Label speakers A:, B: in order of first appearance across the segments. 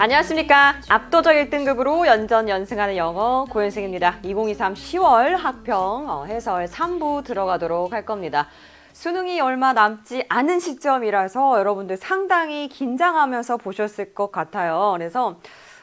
A: 안녕하십니까. 압도적 1등급으로 연전 연승하는 영어 고현승입니다. 2023 10월 학평 해설 3부 들어가도록 할 겁니다. 수능이 얼마 남지 않은 시점이라서 여러분들 상당히 긴장하면서 보셨을 것 같아요. 그래서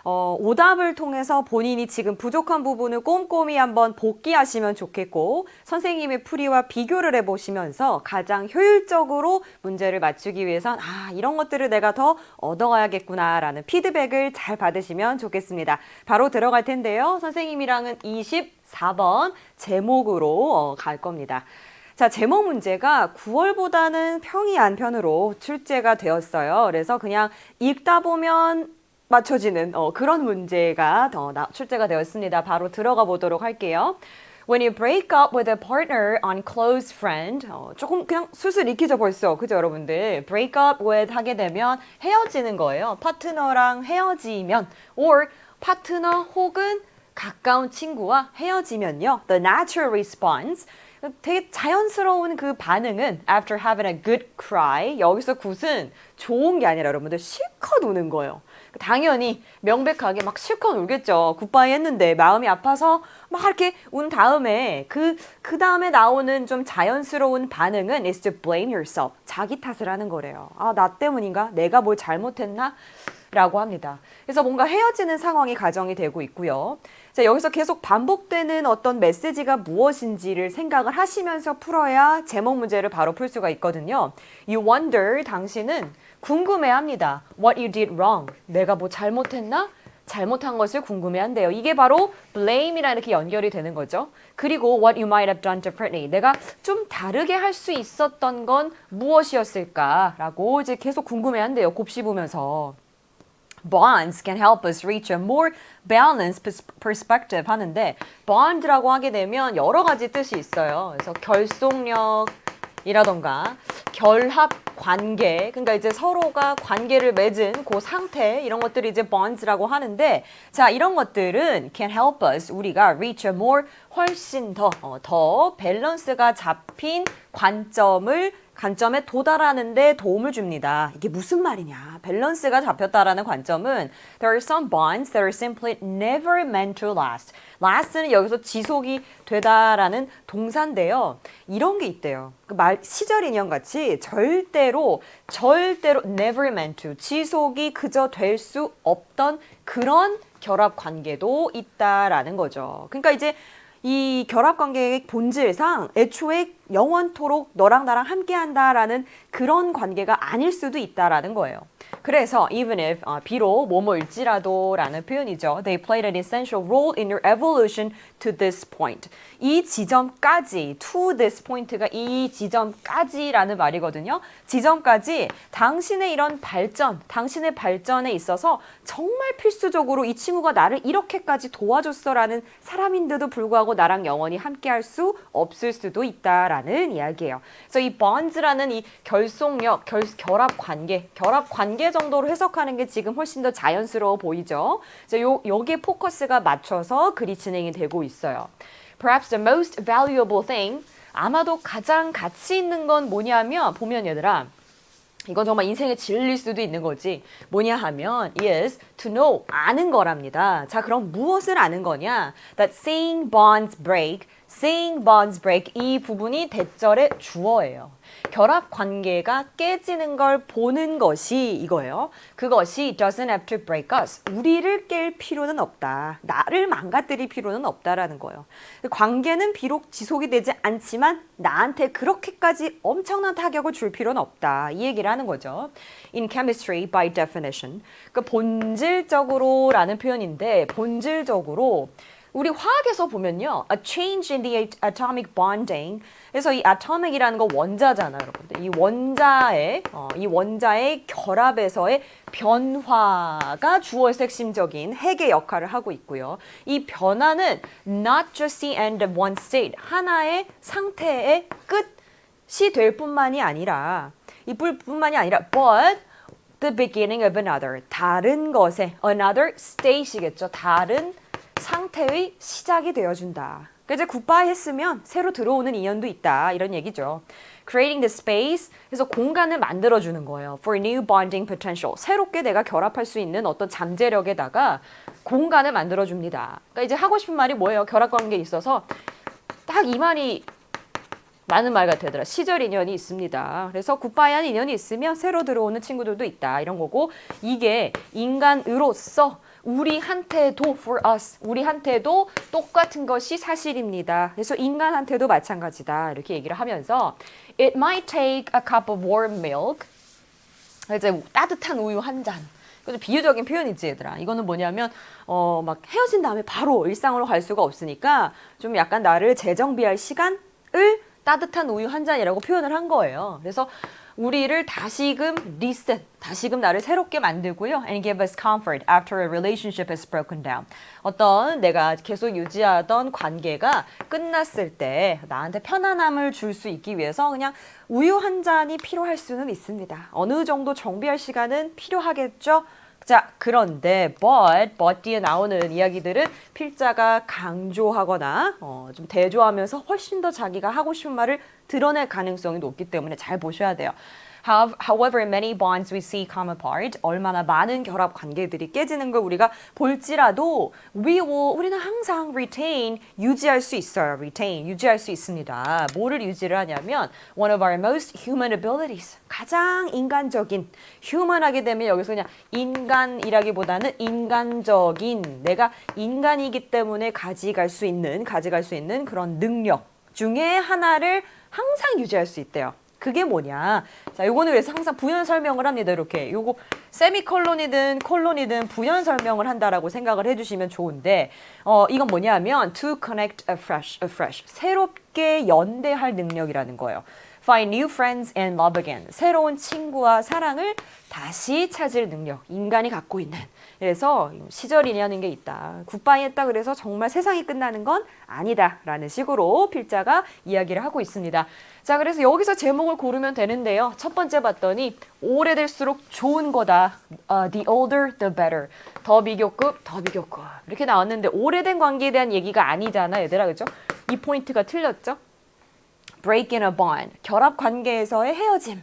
A: 오답을 통해서 본인이 지금 부족한 부분을 꼼꼼히 한번 복기하시면 좋겠고 선생님의 풀이와 비교를 해보시면서 가장 효율적으로 문제를 맞추기 위해선 이런 것들을 내가 더 얻어가야겠구나 라는 피드백을 잘 받으시면 좋겠습니다. 바로 들어갈 텐데요. 선생님이랑은 24번 제목으로 갈 겁니다. 자, 제목 문제가 9월보다는 평이 안 편으로 출제가 되었어요. 그래서 그냥 읽다 보면 맞춰지는 그런 문제가 출제가 되었습니다. 바로 들어가 보도록 할게요. When you break up with a partner on close friend, 조금 그냥 술술 익히죠 벌써. 그죠 여러분들? break up with 하게 되면 헤어지는 거예요. 파트너랑 헤어지면 or 파트너 혹은 가까운 친구와 헤어지면요. The natural response, 되게 자연스러운 그 반응은 after having a good cry, 여기서 굿은 좋은 게 아니라 여러분들 실컷 우는 거예요. 당연히 명백하게 막 실컷 울겠죠. 굿바이 했는데 마음이 아파서 막 이렇게 운 다음에 그 다음에 나오는 좀 자연스러운 반응은 is to blame yourself. 자기 탓을 하는 거래요. 나 때문인가? 내가 뭘 잘못했나? 라고 합니다. 그래서 뭔가 헤어지는 상황이 가정이 되고 있고요. 자, 여기서 계속 반복되는 어떤 메시지가 무엇인지를 생각을 하시면서 풀어야 제목 문제를 바로 풀 수가 있거든요. You wonder, 당신은 궁금해합니다. What you did wrong. 내가 뭐 잘못했나? 잘못한 것을 궁금해한대요. 이게 바로 blame이랑 이렇게 연결이 되는 거죠. 그리고 what you might have done differently. 내가 좀 다르게 할 수 있었던 건 무엇이었을까라고 이제 계속 궁금해한대요. 곱씹으면서. Bonds can help us reach a more balanced perspective 하는데 bond라고 하게 되면 여러 가지 뜻이 있어요. 그래서 결속력이라던가 결합 관계, 그러니까 이제 서로가 관계를 맺은 그 상태, 이런 것들이 이제 bonds라고 하는데, 자, 이런 것들은 can help us, 우리가 reach a more, 훨씬 더 밸런스가 잡힌 관점에 도달하는 데 도움을 줍니다. 이게 무슨 말이냐? 밸런스가 잡혔다라는 관점은 there are some bonds that are simply never meant to last. last는 여기서 지속이 되다라는 동사인데요. 이런 게 있대요. 그 시절 인형 같이 절대로 never meant to, 지속이 그저 될 수 없던 그런 결합 관계도 있다라는 거죠. 그러니까 이제 이 결합관계의 본질상 애초에 영원토록 너랑 나랑 함께한다라는 그런 관계가 아닐 수도 있다라는 거예요. 그래서 even if, 비록 뭐뭐일지라도 라는 표현이죠. They played an essential role in your evolution to this point. 이 지점까지, to this point가 이 지점까지라는 말이거든요. 지점까지 당신의 이런 발전, 당신의 발전에 있어서 정말 필수적으로 이 친구가 나를 이렇게까지 도와줬어라는 사람인데도 불구하고 나랑 영원히 함께할 수 없을 수도 있다라는 이야기예요. 그래서 이 bonds라는 이 결속력, 결합 관계 정도로 해석하는 게 지금 훨씬 더 자연스러워 보이죠. 그래서 여기에 포커스가 맞춰서 글이 진행이 되고 있어요. Perhaps the most valuable thing, 아마도 가장 가치 있는 건 뭐냐면, 보면 얘들아, 이건 정말 인생의 진리일 수도 있는 거지. 뭐냐 하면 is to know, 아는 거랍니다. 자, 그럼 무엇을 아는 거냐? That seeing bonds break, 이 부분이 대절의 주어예요. 결합 관계가 깨지는 걸 보는 것이 이거예요. 그것이 doesn't have to break us. 우리를 깰 필요는 없다. 나를 망가뜨릴 필요는 없다라는 거예요. 관계는 비록 지속이 되지 않지만 나한테 그렇게까지 엄청난 타격을 줄 필요는 없다. 이 얘기를 하는 거죠. In chemistry, by definition. 그 본질적으로라는 표현인데, 본질적으로 우리 화학에서 보면요, a change in the atomic bonding. 그래서 이 atomic이라는 거 원자잖아요, 여러분들. 이 원자의 결합에서의 변화가 주어에서 핵심적인 핵의 역할을 하고 있고요. 이 변화는 not just the end of one state, 하나의 상태의 끝이 될 뿐만이 아니라, but the beginning of another, 다른 것의, another state이겠죠. 다른 상태의 시작이 되어준다. 이제 굿바이 했으면 새로 들어오는 인연도 있다. 이런 얘기죠. creating the space, 그래서 공간을 만들어주는 거예요. For new bonding potential. 새롭게 내가 결합할 수 있는 어떤 잠재력에다가 공간을 만들어줍니다. 그러니까 이제 하고 싶은 말이 뭐예요? 결합관계에 있어서 딱 이 말이 많은 말 같아더라. 시절 인연이 있습니다. 그래서 굿바이한 인연이 있으면 새로 들어오는 친구들도 있다. 이런 거고 이게 인간으로서 우리한테도 for us, 우리한테도 똑같은 것이 사실입니다. 그래서 인간한테도 마찬가지다. 이렇게 얘기를 하면서 It might take a cup of warm milk. 이제 따뜻한 우유 한 잔. 그래서 비유적인 표현이지 얘들아. 이거는 뭐냐면 막 헤어진 다음에 바로 일상으로 갈 수가 없으니까 좀 약간 나를 재정비할 시간을 따뜻한 우유 한 잔이라고 표현을 한 거예요. 그래서 우리를 다시금 reset, 다시금 나를 새롭게 만들고요. And give us comfort after a relationship is broken down. 어떤 내가 계속 유지하던 관계가 끝났을 때 나한테 편안함을 줄 수 있기 위해서 그냥 우유 한 잔이 필요할 수는 있습니다. 어느 정도 정비할 시간은 필요하겠죠? 자, 그런데 but 뒤에 나오는 이야기들은 필자가 강조하거나 좀 대조하면서 훨씬 더 자기가 하고 싶은 말을 드러낼 가능성이 높기 때문에 잘 보셔야 돼요. However, many bonds we see come apart. 얼마나 많은 결합 관계들이 깨지는 걸 우리가 볼지라도 우리는 항상 retain, 유지할 수 있어요. retain, 유지할 수 있습니다. 뭐를 유지를 하냐면 one of our most human abilities. 가장 인간적인, human하게 되면 여기서 그냥 인간이라기보다는 인간적인, 내가 인간이기 때문에 가져갈 수 있는 그런 능력 중에 하나를 항상 유지할 수 있대요. 그게 뭐냐? 자, 요거는 그래서 항상 부연 설명을 합니다. 이렇게. 요거 세미콜론이든 콜론이든 부연 설명을 한다라고 생각을 해주시면 좋은데, 이건 뭐냐면 to connect afresh. 새롭게 연대할 능력이라는 거예요. Find new friends and love again. 새로운 친구와 사랑을 다시 찾을 능력. 인간이 갖고 있는. 그래서 시절 인연인 게 있다. 굿바이 했다 그래서 정말 세상이 끝나는 건 아니다. 라는 식으로 필자가 이야기를 하고 있습니다. 자, 그래서 여기서 제목을 고르면 되는데요. 첫 번째 봤더니 오래될수록 좋은 거다. The older, the better. 더 비교급. 이렇게 나왔는데 오래된 관계에 대한 얘기가 아니잖아, 얘들아. 그죠? 이 포인트가 틀렸죠? Break in a bond. 결합 관계에서의 헤어짐은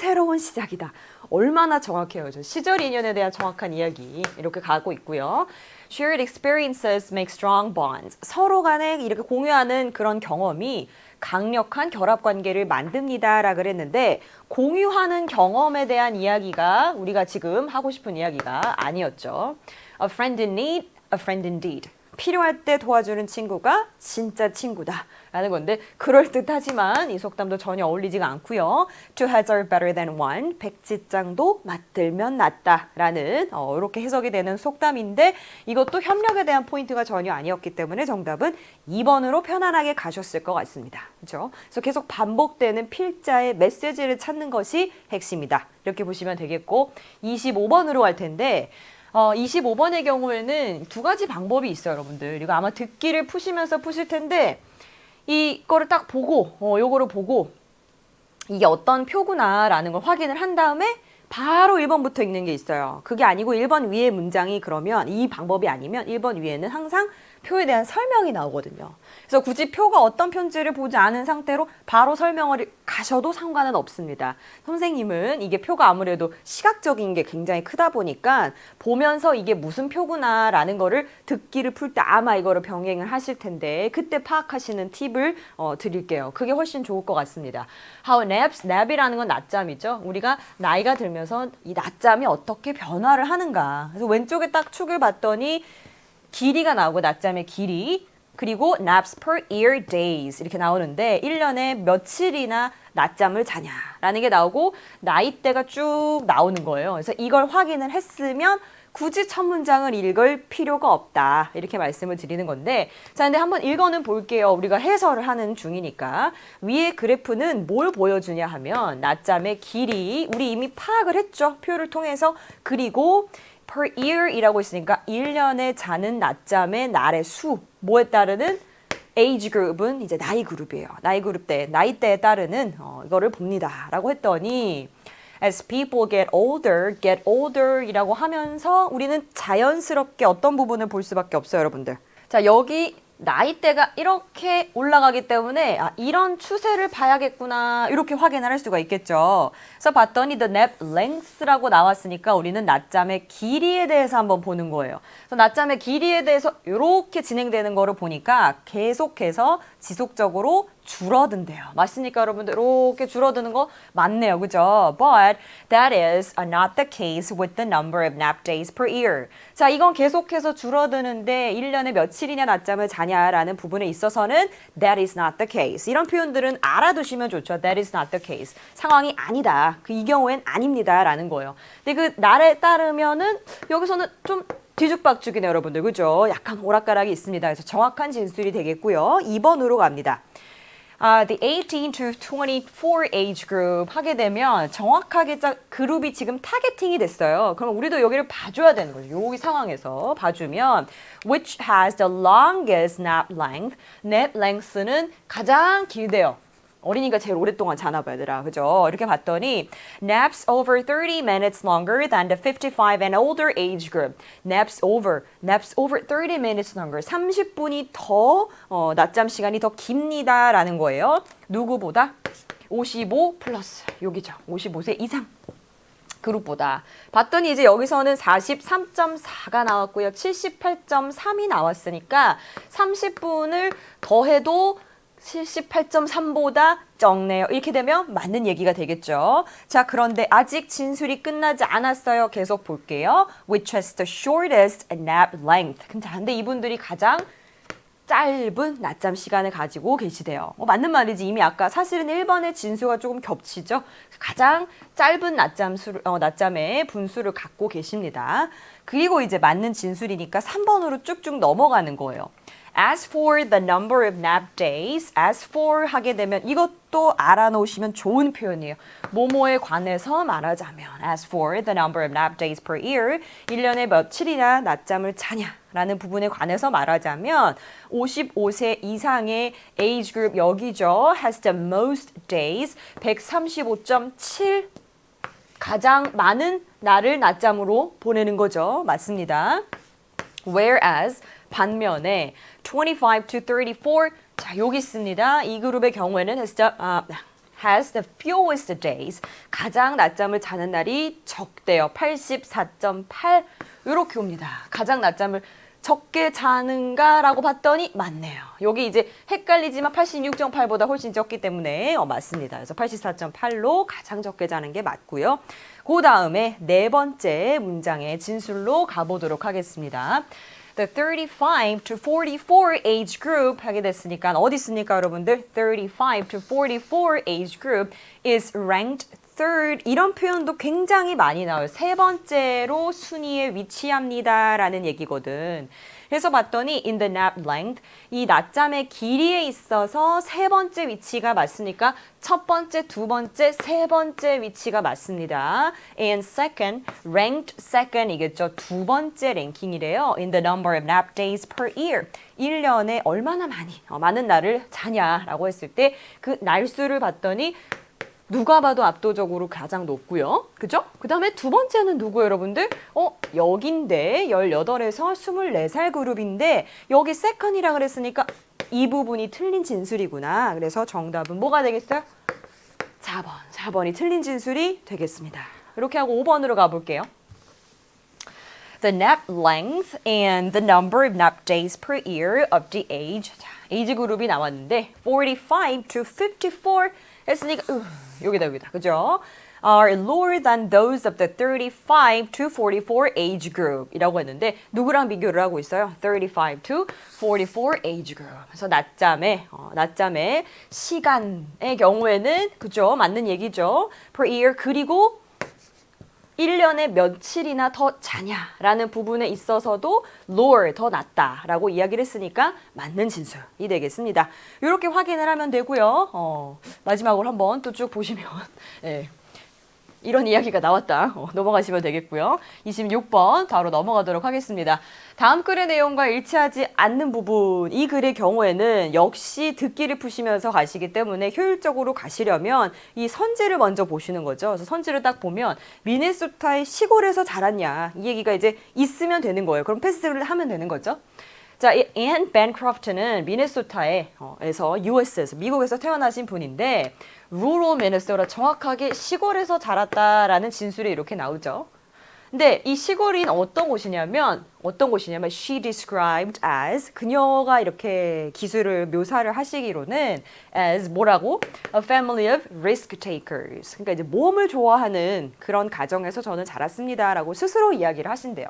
A: 새로운 시작이다. 얼마나 정확해요. 시절 인연에 대한 정확한 이야기 이렇게 가고 있고요. Shared experiences make strong bonds. 서로 간에 이렇게 공유하는 그런 경험이 강력한 결합 관계를 만듭니다. 라 그랬는데 공유하는 경험에 대한 이야기가 우리가 지금 하고 싶은 이야기가 아니었죠. A friend in need, a friend indeed. 필요할 때 도와주는 친구가 진짜 친구다 라는 건데 그럴듯하지만 이 속담도 전혀 어울리지가 않고요. Two heads are better than one. 백지장도 맞들면 낫다 라는 이렇게 해석이 되는 속담인데 이것도 협력에 대한 포인트가 전혀 아니었기 때문에 정답은 2번으로 편안하게 가셨을 것 같습니다. 그렇죠? 그래서 계속 반복되는 필자의 메시지를 찾는 것이 핵심이다. 이렇게 보시면 되겠고 25번으로 갈 텐데 25번의 경우에는 두 가지 방법이 있어요, 여러분들. 이거 아마 듣기를 푸시면서 푸실 텐데 이거를 딱 보고 요거를 보고 이게 어떤 표구나라는 걸 확인을 한 다음에 바로 1번부터 읽는 게 있어요. 그게 아니고 1번 위에 문장이 그러면 이 방법이 아니면 1번 위에는 항상 표에 대한 설명이 나오거든요. 그래서 굳이 표가 어떤 편지를 보지 않은 상태로 바로 설명을 가셔도 상관은 없습니다. 선생님은 이게 표가 아무래도 시각적인 게 굉장히 크다 보니까 보면서 이게 무슨 표구나라는 거를 듣기를 풀 때 아마 이거를 병행을 하실 텐데 그때 파악하시는 팁을 드릴게요. 그게 훨씬 좋을 것 같습니다. How naps, nap이라는 건 낮잠이죠. 우리가 나이가 들면서 이 낮잠이 어떻게 변화를 하는가. 그래서 왼쪽에 딱 축을 봤더니 길이가 나오고 낮잠의 길이 그리고 naps per year days 이렇게 나오는데 1년에 며칠이나 낮잠을 자냐라는 게 나오고 나이대가 쭉 나오는 거예요. 그래서 이걸 확인을 했으면 굳이 첫 문장을 읽을 필요가 없다 이렇게 말씀을 드리는 건데 자 근데 한번 읽어는 볼게요. 우리가 해설을 하는 중이니까 위에 그래프는 뭘 보여주냐 하면 낮잠의 길이 우리 이미 파악을 했죠. 표를 통해서 그리고 per year이라고 있으니까 1년에 자는 낮잠의 날의 수 뭐에 따르는 age group은 이제 나이 그룹이에요. 나이대에 따르는 이거를 봅니다. 라고 했더니 as people get older 이라고 하면서 우리는 자연스럽게 어떤 부분을 볼 수밖에 없어요, 여러분들. 자, 여기 나이대가 이렇게 올라가기 때문에 이런 추세를 봐야겠구나 이렇게 확인을 할 수가 있겠죠. 그래서 봤더니 the nap length라고 나왔으니까 우리는 낮잠의 길이에 대해서 한번 보는 거예요. 그래서 낮잠의 길이에 대해서 이렇게 진행되는 거를 보니까 계속해서 지속적으로 줄어든대요. 맞습니까, 여러분들? 이렇게 줄어드는 거 맞네요. 그죠? But that is not the case with the number of nap days per year. 자, 이건 계속해서 줄어드는데 1년에 며칠이나 낮잠을 자냐라는 부분에 있어서는 that is not the case. 이런 표현들은 알아두시면 좋죠. That is not the case. 상황이 아니다. 이 경우엔 아닙니다. 라는 거예요. 근데 그 날에 따르면은 여기서는 좀 뒤죽박죽이네요, 여러분들. 그죠? 약간 오락가락이 있습니다. 그래서 정확한 진술이 되겠고요. 2번으로 갑니다. The 18 to 24 age group 하게 되면 정확하게 그룹이 지금 타겟팅이 됐어요. 그럼 우리도 여기를 봐줘야 되는 거죠. 여기 상황에서 봐주면 which has the longest nap length. nap length는 가장 길대요. 어린이가 제일 오랫동안 자나 봐요, 얘들아. 그죠? 이렇게 봤더니 naps over 30 minutes longer than the 55 and older age group. naps over 30 minutes longer. 30분이 더 낮잠 시간이 더 깁니다. 라는 거예요. 누구보다? 55 플러스 여기죠. 55세 이상. 그룹보다. 봤더니 이제 여기서는 43.4가 나왔고요. 78.3이 나왔으니까 30분을 더해도 78.3보다 적네요. 이렇게 되면 맞는 얘기가 되겠죠. 자, 그런데 아직 진술이 끝나지 않았어요. 계속 볼게요. Which has the shortest nap length. 근데 이분들이 가장 짧은 낮잠 시간을 가지고 계시대요. 맞는 말이지. 이미 아까 사실은 1번의 진수가 조금 겹치죠. 가장 짧은 낮잠의 분수를 갖고 계십니다. 그리고 이제 맞는 진술이니까 3번으로 쭉쭉 넘어가는 거예요. As for the number of nap days, as for 하게 되면 이것도 알아놓으시면 좋은 표현이에요. 뭐뭐에 관해서 말하자면 as for the number of nap days per year, 1년에 며칠이나 낮잠을 자냐라는 부분에 관해서 말하자면 55세 이상의 age group 여기죠. has the most days, 135.7 가장 많은 날을 낮잠으로 보내는 거죠. 맞습니다. Whereas 반면에 25 to 34, 자, 여기 있습니다. 이 그룹의 경우에는 has the fewest days. 가장 낮잠을 자는 날이 적대요. 84.8 이렇게 옵니다. 가장 낮잠을 적게 자는가라고 봤더니 맞네요. 여기 이제 헷갈리지만 86.8보다 훨씬 적기 때문에 맞습니다. 그래서 84.8로 가장 적게 자는 게 맞고요. 그 다음에 네 번째 문장의 진술로 가보도록 하겠습니다. The 35 to 44 age group 하게 됐으니까 어디 있습니까, 여러분들? 35 to 44 age group is ranked third. 이런 표현도 굉장히 많이 나와요. 세 번째로 순위에 위치합니다 라는 얘기거든. 그래서 봤더니 in the nap length, 이 낮잠의 길이에 있어서 세 번째 위치가 맞으니까 첫 번째, 두 번째, 세 번째 위치가 맞습니다. And second, ranked second이겠죠. 두 번째 랭킹이래요. In the number of nap days per year. 1년에 얼마나 많은 날을 자냐라고 했을 때 그 날수를 봤더니 누가 봐도 압도적으로 가장 높고요. 그죠? 그 다음에 두 번째는 누구예요, 여러분들? 여긴데 18에서 24살 그룹인데 여기 세컨이라 그랬으니까 이 부분이 틀린 진술이구나. 그래서 정답은 뭐가 되겠어요? 4번이 틀린 진술이 되겠습니다. 이렇게 하고 5번으로 가볼게요. The nap length and the number of nap days per year of the age. 자, 에이지 그룹이 나왔는데 45 to 54 했으니까 여기다 그죠? are lower than those of the 35 to 44 age group 이라고 했는데 누구랑 비교를 하고 있어요? 35 to 44 age group. 그래서 낮잠의 시간의 경우에는 그죠? 맞는 얘기죠. per year 그리고 1년에 며칠이나 더 자냐라는 부분에 있어서도 lower, 더 낮다라고 이야기를 했으니까 맞는 진술이 되겠습니다. 이렇게 확인을 하면 되고요. 마지막으로 한번 또 쭉 보시면 네. 이런 이야기가 나왔다. 넘어가시면 되겠고요. 26번 바로 넘어가도록 하겠습니다. 다음 글의 내용과 일치하지 않는 부분, 이 글의 경우에는 역시 듣기를 푸시면서 가시기 때문에 효율적으로 가시려면 이 선지를 먼저 보시는 거죠. 그래서 선지를 딱 보면 미네소타의 시골에서 자랐냐 이 얘기가 이제 있으면 되는 거예요. 그럼 패스를 하면 되는 거죠. 자, 이 앤 벤크로프트는 미네소타에서 US에서 미국에서 태어나신 분인데 rural 미네소타 정확하게 시골에서 자랐다라는 진술이 이렇게 나오죠. 근데 이 시골인 어떤 곳이냐면 she described as 그녀가 이렇게 기술을 묘사를 하시기로는 as 뭐라고? A family of risk takers. 그러니까 이제 모험을 좋아하는 그런 가정에서 저는 자랐습니다라고 스스로 이야기를 하신대요.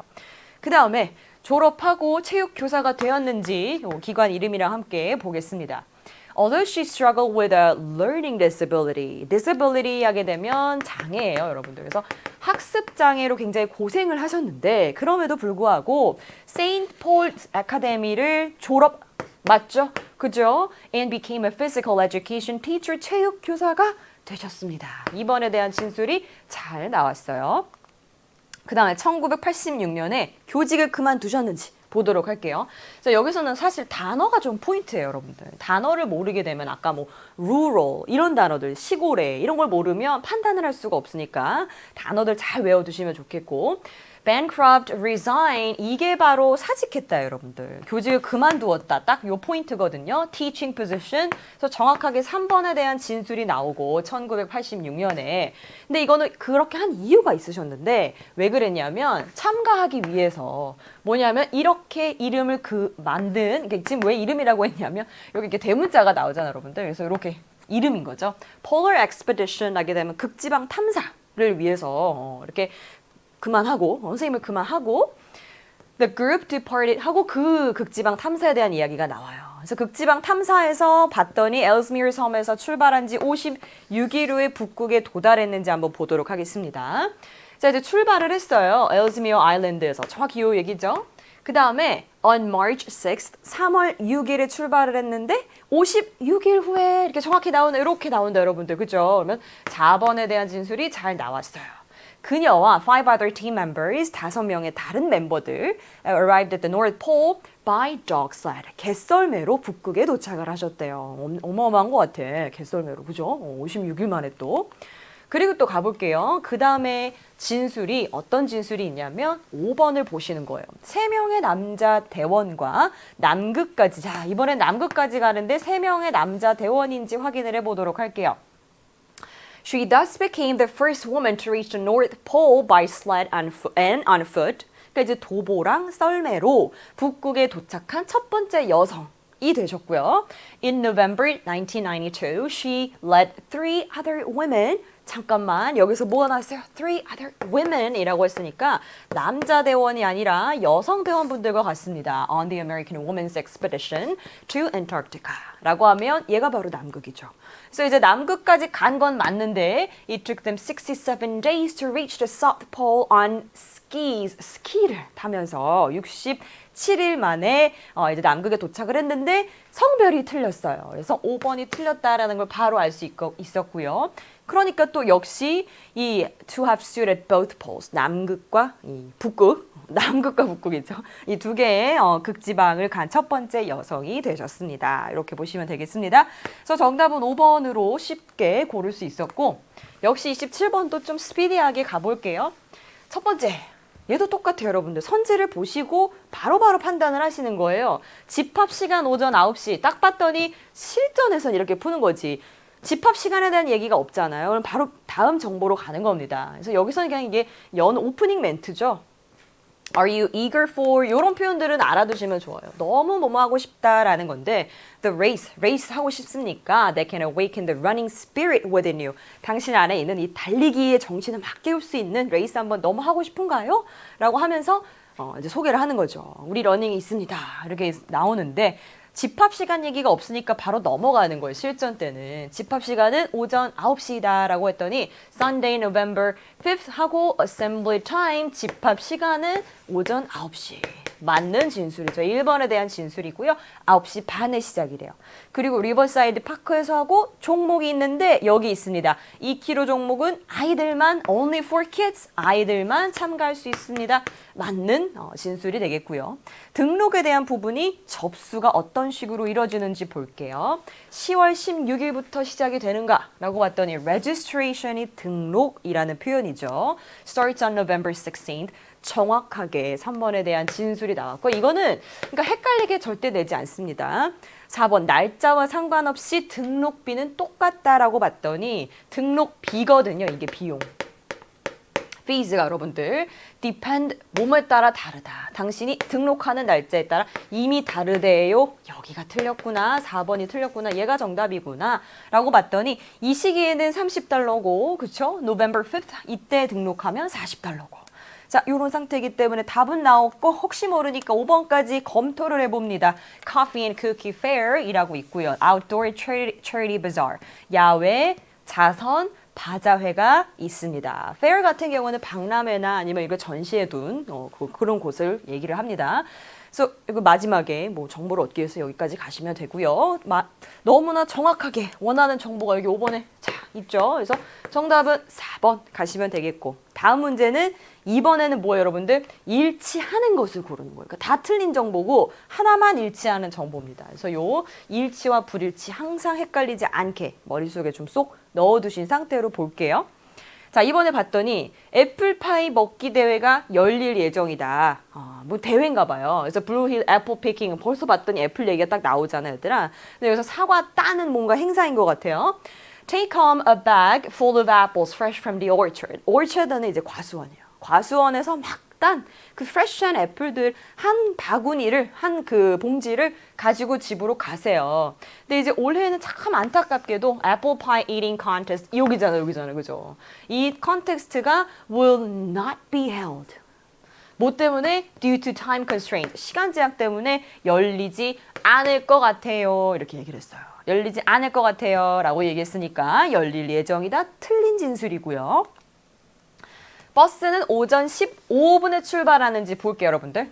A: 그 다음에 졸업하고 체육교사가 되었는지 기관 이름이랑 함께 보겠습니다. Although she struggled with a learning disability. disability 하게 되면 장애예요, 여러분들. 그래서 학습 장애로 굉장히 고생을 하셨는데 그럼에도 불구하고 St. Paul's Academy를 졸업 맞죠? 그죠? And became a physical education teacher. 체육교사가 되셨습니다. 이번에 대한 진술이 잘 나왔어요. 그 다음에 1986년에 교직을 그만두셨는지 보도록 할게요. 자, 여기서는 사실 단어가 좀 포인트예요, 여러분들. 단어를 모르게 되면 아까 뭐 rural 이런 단어들, 시골에 이런 걸 모르면 판단을 할 수가 없으니까 단어들 잘 외워두시면 좋겠고 Bancroft resign 이게 바로 사직했다 여러분들. 교직을 그만두었다. 딱 요 포인트거든요. teaching position. 그래서 정확하게 3번에 대한 진술이 나오고 1986년에. 근데 이거는 그렇게 한 이유가 있으셨는데 왜 그랬냐면 참가하기 위해서 뭐냐면 이렇게 이름을 만든 지금 왜 이름이라고 했냐면 여기 이렇게 대문자가 나오잖아요, 여러분들. 그래서 이렇게 이름인 거죠. Polar Expedition 하게 되면 극지방 탐사를 위해서 이렇게 그만하고 선생님을 그만하고 the group departed 하고 그 극지방 탐사에 대한 이야기가 나와요. 그래서 극지방 탐사에서 봤더니 엘즈미어 섬에서 출발한 지 56일 후에 북극에 도달했는지 한번 보도록 하겠습니다. 자, 이제 출발을 했어요. 엘즈미어 아일랜드에서. 정확히 이 얘기죠. 그 다음에 on March 6th, 3월 6일에 출발을 했는데 56일 후에 이렇게 정확히 나온다. 이렇게 나온다, 여러분들. 그죠? 그러면 4번에 대한 진술이 잘 나왔어요. 그녀와 5 other team members, 5명의 다른 멤버들 arrived at the North Pole by dog sled. 개썰매로 북극에 도착을 하셨대요. 어마어마한 것 같아. 개썰매로. 그죠? 56일 만에 또. 그리고 또 가볼게요. 그 다음에 진술이 어떤 진술이 있냐면 5번을 보시는 거예요. 3명의 남자 대원과 남극까지. 자, 이번엔 남극까지 가는데 3명의 남자 대원인지 확인을 해보도록 할게요. She thus became the first woman to reach the North Pole by sled and on foot. 그러니까 이제 도보랑 썰매로 북극에 도착한 첫 번째 여성이 되셨고요. In November 1992, she led 3 other women. 잠깐만, 여기서 뭐가 나왔어요? 3 other women이라고 했으니까 남자 대원이 아니라 여성 대원분들과 같습니다. On the American Women's Expedition to Antarctica 라고 하면 얘가 바로 남극이죠. 그래서 이제 남극까지 간 건 맞는데 It took them 67 days to reach the South Pole on skis. 스키를 타면서 67일 만에 이제 남극에 도착을 했는데 성별이 틀렸어요. 그래서 5번이 틀렸다라는 걸 바로 알 수 있었고요. 그러니까 또 역시 이 to have stood at both poles, 남극과 이 북극, 남극과 북극이죠. 이 두 개의 극지방을 간 첫 번째 여성이 되셨습니다. 이렇게 보시면 되겠습니다. 그래서 정답은 5번으로 쉽게 고를 수 있었고 역시 27번도 좀 스피디하게 가볼게요. 첫 번째, 얘도 똑같아요, 여러분들. 선지를 보시고 바로바로 판단을 하시는 거예요. 집합 시간 오전 9시 딱 봤더니 실전에선 이렇게 푸는 거지. 집합 시간에 대한 얘기가 없잖아요. 그럼 바로 다음 정보로 가는 겁니다. 그래서 여기서는 그냥 이게 오프닝 멘트죠. Are you eager for? 이런 표현들은 알아두시면 좋아요. 너무 뭐뭐 하고 싶다라는 건데 The race 하고 싶습니까? That can awaken the running spirit within you. 당신 안에 있는 이 달리기의 정신을 막 깨울 수 있는 레이스 한번 너무 하고 싶은가요? 라고 하면서 이제 소개를 하는 거죠. 우리 러닝이 있습니다. 이렇게 나오는데 집합 시간 얘기가 없으니까 바로 넘어가는 거예요. 실전 때는. 집합 시간은 오전 9시다 라고 했더니 Sunday, November 5th 하고 Assembly time 집합 시간은 오전 9시. 맞는 진술이죠. 1번에 대한 진술이고요. 9시 반에 시작이래요. 그리고 리버사이드 파크에서 하고 종목이 있는데 여기 있습니다. 2km 종목은 아이들만 only for kids 아이들만 참가할 수 있습니다. 맞는 진술이 되겠고요. 등록에 대한 부분이 접수가 어떤 식으로 이루어지는지 볼게요. 10월 16일부터 시작이 되는가? 라고 봤더니 registration이 등록이라는 표현이죠. Starts on November 16th. 정확하게 3번에 대한 진술이 나왔고 이거는 그러니까 헷갈리게 절대 내지 않습니다. 4번 날짜와 상관없이 등록비는 똑같다라고 봤더니 등록비거든요. 이게 비용. fees가 여러분들 depend 몸에 따라 다르다. 당신이 등록하는 날짜에 따라 이미 다르대요. 여기가 틀렸구나. 4번이 틀렸구나. 얘가 정답이구나. 라고 봤더니 이 시기에는 $30고 그쵸? November 5th 이때 등록하면 $40고. 자, 이런 상태이기 때문에 답은 나왔고 혹시 모르니까 5번까지 검토를 해봅니다. Coffee and Cookie Fair 이라고 있고요. Outdoor Charity Bazaar. 야외 자선 바자회가 있습니다. fair 같은 경우는 박람회나 아니면 이거 전시해 둔 그런 곳을 얘기를 합니다. 그래서 이거 마지막에 뭐 정보를 얻기 위해서 여기까지 가시면 되고요. 너무나 정확하게 원하는 정보가 여기 5번에 자 있죠. 그래서 정답은 4번 가시면 되겠고 다음 문제는 2번에는 뭐예요 여러분들? 일치하는 것을 고르는 거예요. 그러니까 다 틀린 정보고 하나만 일치하는 정보입니다. 그래서 요 일치와 불일치 항상 헷갈리지 않게 머릿속에 좀 쏙 넣어두신 상태로 볼게요. 자, 이번에 봤더니 애플파이 먹기 대회가 열릴 예정이다. 뭐 대회인가 봐요. 그래서 블루힐 애플 피킹 벌써 봤더니 애플 얘기가 딱 나오잖아요, 얘들아. 근데 여기서 사과 따는 뭔가 행사인 것 같아요. Take home a bag full of apples fresh from the orchard. orchard는 이제 과수원이에요. 과수원에서 막 딴 그 프레시한 애플들 한 바구니를 한 그 봉지를 가지고 집으로 가세요. 근데 이제 올해는 참 안타깝게도 애플 파이 eating contest 여기잖아요, 그죠? 이 컨텍스트가 will not be held. 뭐 때문에? Due to time constraint. 시간 제약 때문에 열리지 않을 것 같아요. 이렇게 얘기를 했어요. 열리지 않을 것 같아요. 라고 얘기했으니까 열릴 예정이다. 틀린 진술이고요. 버스는 오전 15분에 출발하는지 볼게요, 여러분들.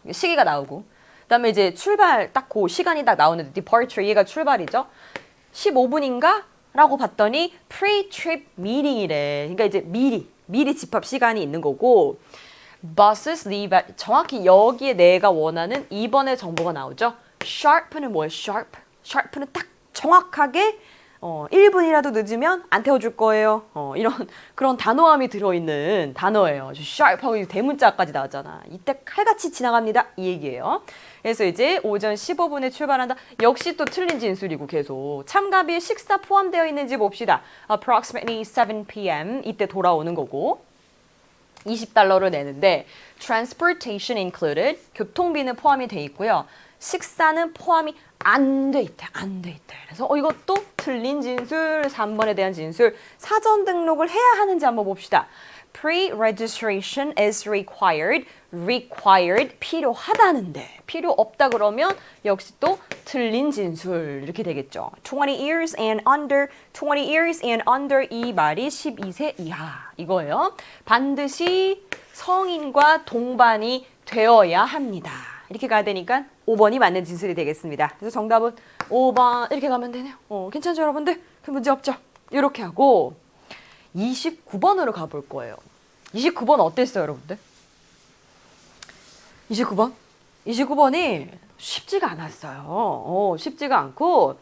A: 시기가 나오고. 그다음에 이제 출발 딱 그 시간이 딱 나오는데 departure 얘가 출발이죠. 15분인가? 라고 봤더니 pre-trip meeting이래. 그러니까 이제 미리 집합 시간이 있는 거고 buses leave at 정확히 여기에 내가 원하는 2번의 정보가 나오죠. sharp는 뭐예요? sharp는 딱 정확하게 1분이라도 늦으면 안 태워줄 거예요. 이런 그런 단호함이 들어있는 단어예요. sharp하고 대문자까지 나왔잖아. 이때 칼같이 지나갑니다. 이 얘기예요. 그래서 이제 오전 15분에 출발한다. 역시 또 틀린 진술이고 계속. 참가비에 식사 포함되어 있는지 봅시다. Approximately 7 p.m. 이때 돌아오는 거고. $20를 내는데 transportation included 교통비는 포함이 돼 있고요. 식사는 포함이 안 돼 있대. 그래서 이것도 틀린 진술, 3번에 대한 진술. 사전 등록을 해야 하는지 한번 봅시다. Pre-registration is required. 필요하다는데 필요 없다 그러면 역시 또 틀린 진술 이렇게 되겠죠. 20 years and under 이 말이 12세 이하 이거예요. 반드시 성인과 동반이 되어야 합니다. 이렇게 가야 되니까 5번이 맞는 진술이 되겠습니다. 그래서 정답은 5번 이렇게 가면 되네요. 괜찮죠 여러분들? 큰 문제 없죠? 이렇게 하고 29번으로 가볼 거예요. 29번 어땠어요 여러분들? 29번이 쉽지가 않았어요. 쉽지가 않고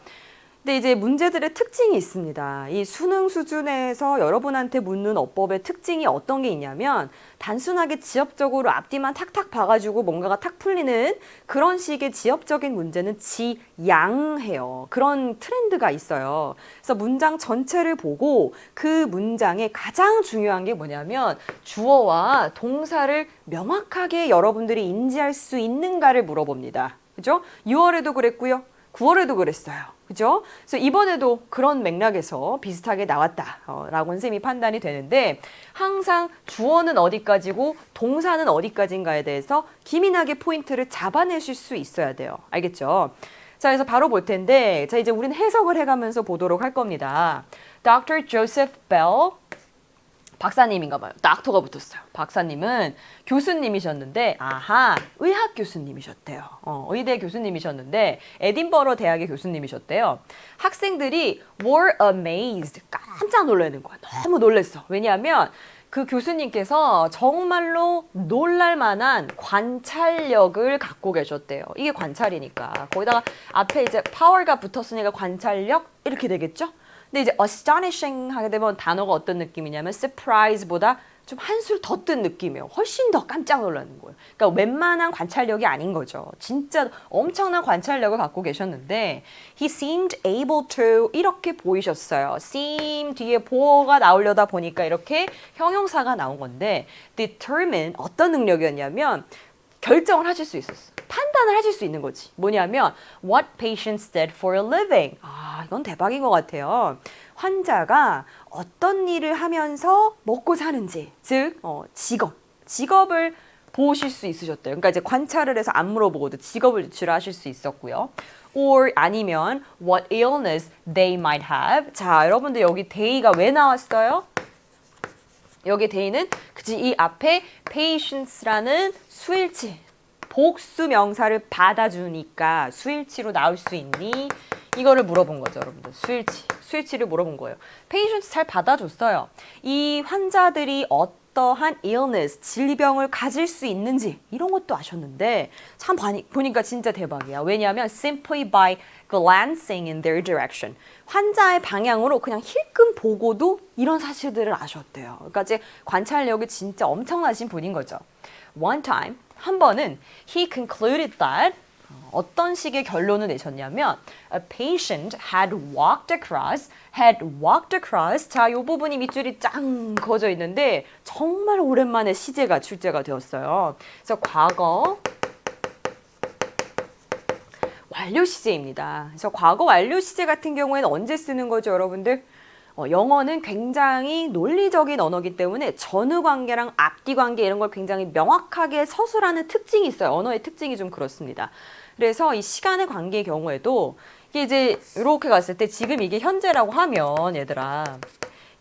A: 근데 이제 문제들의 특징이 있습니다. 이 수능 수준에서 여러분한테 묻는 어법의 특징이 어떤 게 있냐면 단순하게 지엽적으로 앞뒤만 탁탁 봐가지고 뭔가가 탁 풀리는 그런 식의 지엽적인 문제는 지양해요. 그런 트렌드가 있어요. 그래서 문장 전체를 보고 그 문장의 가장 중요한 게 뭐냐면 주어와 동사를 명확하게 여러분들이 인지할 수 있는가를 물어봅니다. 그죠? 6월에도 그랬고요. 9월에도 그랬어요. 그죠? 그래서 이번에도 그런 맥락에서 비슷하게 나왔다라고 선생님이 판단이 되는데 항상 주어는 어디까지고 동사는 어디까지인가에 대해서 기민하게 포인트를 잡아내실 수 있어야 돼요. 알겠죠? 자, 그래서 바로 볼 텐데 자, 이제 우리는 해석을 해가면서 보도록 할 겁니다. Dr. Joseph Bell 박사님인가 봐요. 닥터가 붙었어요. 박사님은 교수님이셨는데 의학 교수님이셨대요. 의대 교수님이셨는데 에딘버러 대학의 교수님이셨대요. 학생들이 were amazed. 깜짝 놀라는 거야. 너무 놀랐어. 왜냐하면 그 교수님께서 정말로 놀랄 만한 관찰력을 갖고 계셨대요. 이게 관찰이니까. 거기다가 앞에 이제 power가 붙었으니까 관찰력 이렇게 되겠죠? 근데 이제 astonishing 하게 되면 단어가 어떤 느낌이냐면 surprise보다 좀 한술 더 뜬 느낌이에요. 훨씬 더 깜짝 놀라는 거예요. 그러니까 웬만한 관찰력이 아닌 거죠. 진짜 엄청난 관찰력을 갖고 계셨는데 he seemed able to 이렇게 보이셨어요. seem 뒤에 보어가 나오려다 보니까 이렇게 형용사가 나온 건데 determine 어떤 능력이었냐면 결정을 하실 수 있었어. 판단을 하실 수 있는 거지. 뭐냐면 what patients did for a living. 이건 대박인 것 같아요. 환자가 어떤 일을 하면서 먹고 사는지, 즉 직업을 보실 수 있으셨대요. 그러니까 이제 관찰을 해서 안 물어보고도 직업을 유출하실 수 있었고요. or 아니면 what illness they might have. 자, 여러분들 여기 they가 왜 나왔어요? 여기 they는 그치 이 앞에 patients라는 수일치 복수 명사를 받아주니까 수일치로 나올 수 있니? 이거를 물어본 거죠, 여러분들. 수일치를 물어본 거예요. patients 잘 받아줬어요. 이 환자들이 어떠한 illness, 질병을 가질 수 있는지 이런 것도 아셨는데 참 보니까 진짜 대박이야. 왜냐하면 simply by glancing in their direction. 환자의 방향으로 그냥 힐끔 보고도 이런 사실들을 아셨대요. 그러니까 이제 관찰력이 진짜 엄청나신 분인 거죠. One time, 한 번은 he concluded that 어떤 식의 결론을 내셨냐면 a patient had walked across 자, 이 부분이 밑줄이 짱 그어져 있는데 정말 오랜만에 시제가 출제가 되었어요. 그래서 과거 완료 시제입니다. 그래서 과거 완료 시제 같은 경우에는 언제 쓰는 거죠, 여러분들? 영어는 굉장히 논리적인 언어이기 때문에 전후 관계랑 앞뒤 관계 이런 걸 굉장히 명확하게 서술하는 특징이 있어요. 언어의 특징이 좀 그렇습니다. 그래서 이 시간의 관계의 경우에도 이게 이제 이렇게 갔을 때 지금 이게 현재라고 하면 얘들아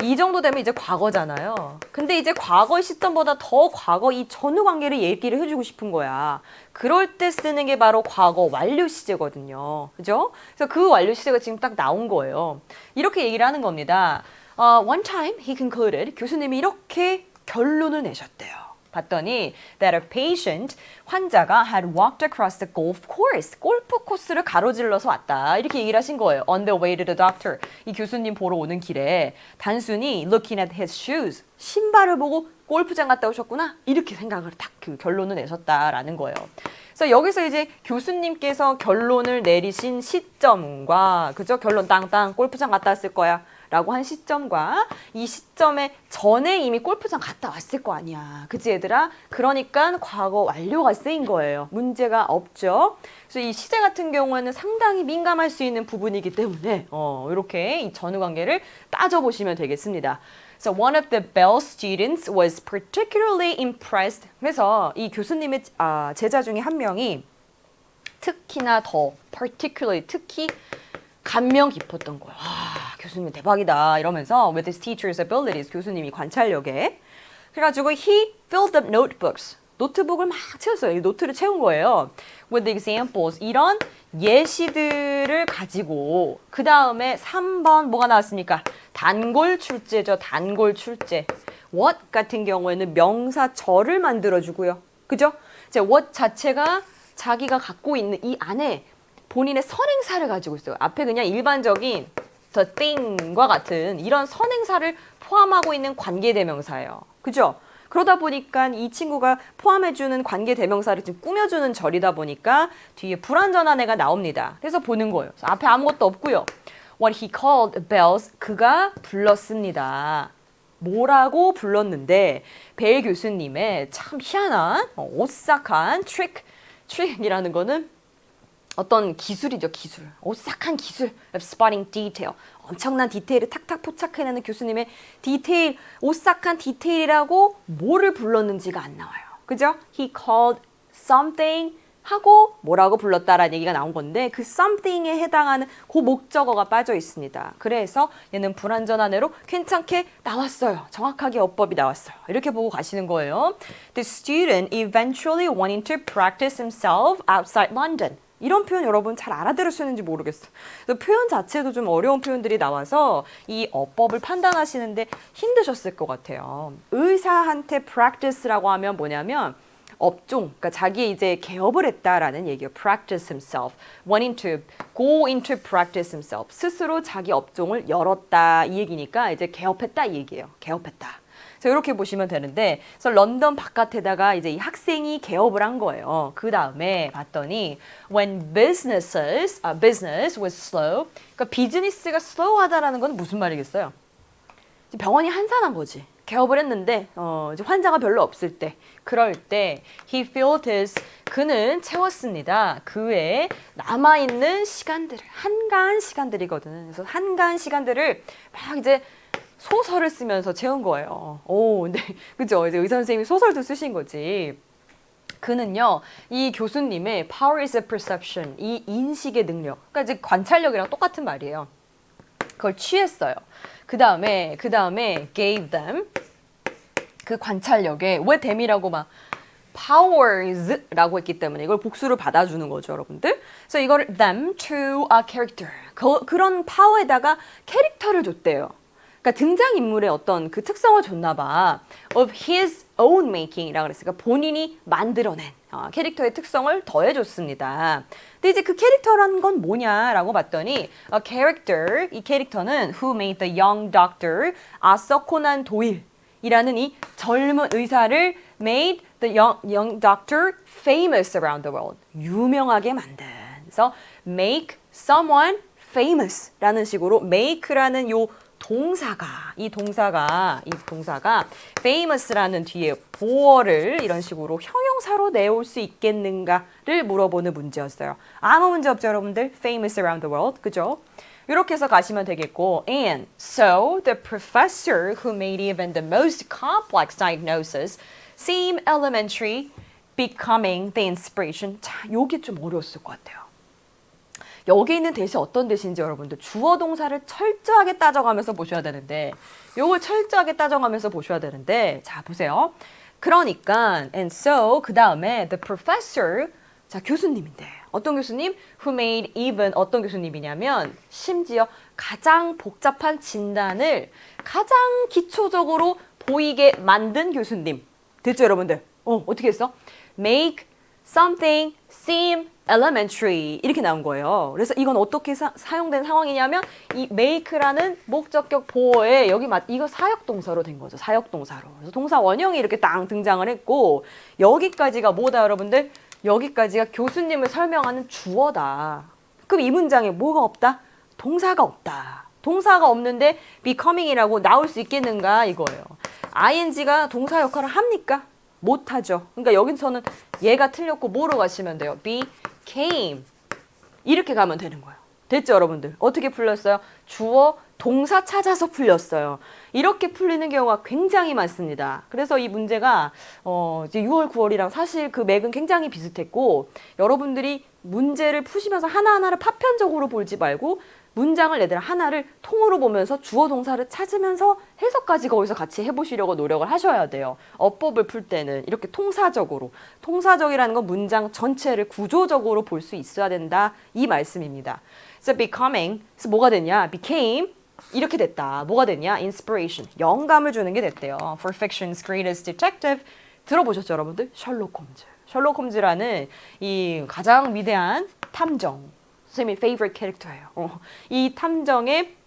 A: 이 정도 되면 이제 과거잖아요. 근데 이제 과거 시점보다 더 과거 이 전후 관계를 얘기를 해주고 싶은 거야. 그럴 때 쓰는 게 바로 과거 완료 시제거든요. 그죠? 그래서 그 완료 시제가 지금 딱 나온 거예요. 이렇게 얘기를 하는 겁니다. One time he concluded, 교수님이 이렇게 결론을 내셨대요. 봤더니 that a patient, 환자가 had walked across the golf course, 골프 코스를 가로질러서 왔다. 이렇게 얘기를 하신 거예요. On the way to the doctor. 이 교수님 보러 오는 길에 단순히 looking at his shoes, 신발을 보고 골프장 갔다 오셨구나. 이렇게 생각을 딱 그 결론을 내셨다라는 거예요. 그래서 여기서 이제 교수님께서 결론을 내리신 시점과 그죠? 결론 땅땅 골프장 갔다 왔을 거야. 라고 한 시점과 이 시점에 전에 이미 골프장 갔다 왔을 거 아니야. 그치 얘들아? 그러니까 과거 완료가 쓰인 거예요. 문제가 없죠. 그래서 이 시제 같은 경우에는 상당히 민감할 수 있는 부분이기 때문에 이렇게 이 전후 관계를 따져보시면 되겠습니다. So one of the Bell students was particularly impressed. 그래서 이 교수님의 제자 중에 한 명이 특히나 더 particularly 특히 감명 깊었던 거예요. 교수님 대박이다 이러면서 with his teacher's abilities 교수님이 관찰력에 그래가지고 he filled up notebooks 노트북을 막 채웠어요. 이 노트를 채운 거예요. with examples 이런 예시들을 가지고 그 다음에 3번 뭐가 나왔습니까? 단골 출제죠. 단골 출제. what 같은 경우에는 명사절을 만들어주고요. 그죠? 이제 what 자체가 자기가 갖고 있는 이 안에 본인의 선행사를 가지고 있어요. 앞에 그냥 일반적인 the thing과 같은 이런 선행사를 포함하고 있는 관계대명사예요. 그죠? 그러다 보니까 이 친구가 포함해주는 관계대명사를 지금 꾸며주는 절이다 보니까 뒤에 불완전한 애가 나옵니다. 그래서 보는 거예요. 앞에 아무것도 없고요. What he called bells, 그가 불렀습니다. 뭐라고 불렀는데 벨 교수님의 참 희한한 오싹한 트릭이라는 거는 어떤 기술이죠, 기술. 오싹한 기술. spotting detail. 엄청난 디테일을 탁탁 포착해내는 교수님의 디테일, 오싹한 디테일이라고 뭐를 불렀는지가 안 나와요. 그죠? He called something 하고 뭐라고 불렀다라는 얘기가 나온 건데 그 something에 해당하는 그 목적어가 빠져 있습니다. 그래서 얘는 불완전한 애로 괜찮게 나왔어요. 정확하게 어법이 나왔어요. 이렇게 보고 가시는 거예요. The student eventually wanted to practice himself outside London. 이런 표현 여러분 잘 알아들으시는지 모르겠어요. 표현 자체도 좀 어려운 표현들이 나와서 이 어법을 판단하시는데 힘드셨을 것 같아요. 의사한테 practice라고 하면 뭐냐면 업종, 그러니까 자기 이제 개업을 했다라는 얘기예요. Practice himself, wanting to go into practice himself. 스스로 자기 업종을 열었다 이 얘기니까 이제 개업했다 이 얘기예요. 개업했다. 자, 이렇게 보시면 되는데, 그래서 런던 바깥에다가 이제 이 학생이 개업을 한 거예요. 그 다음에 봤더니 when business was slow, 그러니까 비즈니스가 slow하다라는 건 무슨 말이겠어요? 병원이 한산한 거지. 개업을 했는데 이제 환자가 별로 없을 때, 그럴 때 he filled his, 그는 채웠습니다. 그 외에 남아있는 시간들을, 한가한 시간들이거든. 그래서 한가한 시간들을 막 이제 소설을 쓰면서 채운 거예요. 오, 근데 그죠? 이제 의사 선생님이 소설도 쓰신 거지. 그는요, 이 교수님의 power is a perception, 이 인식의 능력, 그러니까 이제 관찰력이랑 똑같은 말이에요. 그걸 취했어요. 그 다음에 gave them, 그 관찰력에, 왜 them이라고 막 powers라고 했기 때문에 이걸 복수를 받아주는 거죠, 여러분들. 그래서 이걸 them to a character, 그런 파워에다가 캐릭터를 줬대요. 그러니까 등장인물의 어떤 그 특성을 줬나 봐. of his own making이라고 그랬으니까 본인이 만들어낸 캐릭터의 특성을 더해줬습니다. 근데 이제 그 캐릭터라는 건 뭐냐라고 봤더니 a character, 이 캐릭터는 who made the young doctor, 아서 코난 도일이라는 이 젊은 의사를 made the young doctor famous around the world, 유명하게 만든. 그래서 make someone famous라는 식으로 make라는 요 이 동사가 famous라는 뒤에 보어를 이런 식으로 형용사로 내올 수 있겠는가를 물어보는 문제였어요. 아무 문제 없죠, 여러분들? famous around the world, 그죠? 이렇게 해서 가시면 되겠고, and so the professor who made even the most complex diagnosis seem elementary, becoming the inspiration. 자, 요게 좀 어려웠을 것 같아요. 여기 있는 대시 어떤 대시인지 여러분들 주어 동사를 철저하게 따져가면서 보셔야 되는데, 요걸 철저하게 따져가면서 보셔야 되는데, 자 보세요. 그러니까 and so 그 다음에 the professor, 자 교수님인데 어떤 교수님? who made even, 어떤 교수님이냐면 심지어 가장 복잡한 진단을 가장 기초적으로 보이게 만든 교수님. 됐죠, 여러분들? 어떻게 했어? make something seem elementary 이렇게 나온 거예요. 그래서 이건 어떻게 사용된 상황이냐면 이 make라는 목적격 보어에 여기 이거 사역동사로 된 거죠. 사역동사로. 그래서 동사 원형이 이렇게 딱 등장을 했고, 여기까지가 뭐다, 여러분들? 여기까지가 교수님을 설명하는 주어다. 그럼 이 문장에 뭐가 없다? 동사가 없다. 동사가 없는데 becoming이라고 나올 수 있겠는가 이거예요. ing가 동사 역할을 합니까? 못하죠. 그러니까 여기서는 얘가 틀렸고 뭐로 가시면 돼요? became 이렇게 가면 되는 거예요. 됐죠, 여러분들? 어떻게 풀렸어요? 주어, 동사 찾아서 풀렸어요. 이렇게 풀리는 경우가 굉장히 많습니다. 그래서 이 문제가 이제 6월, 9월이랑 사실 그 맥은 굉장히 비슷했고, 여러분들이 문제를 푸시면서 하나하나를 파편적으로 보지 말고 문장을 얘들 하나를 통으로 보면서 주어 동사를 찾으면서 해석까지 거기서 같이 해보시려고 노력을 하셔야 돼요. 어법을 풀 때는 이렇게 통사적으로, 통사적이라는 건 문장 전체를 구조적으로 볼 수 있어야 된다, 이 말씀입니다. 그래서 becoming, 그래서 뭐가 됐냐? became 이렇게 됐다. 뭐가 됐냐? inspiration, 영감을 주는 게 됐대요. for fiction's greatest detective, 들어보셨죠, 여러분들? 셜록 홈즈. 셜록 홈즈라는 이 가장 위대한 탐정, 선생님의 favorite 캐릭터예요. 이 탐정의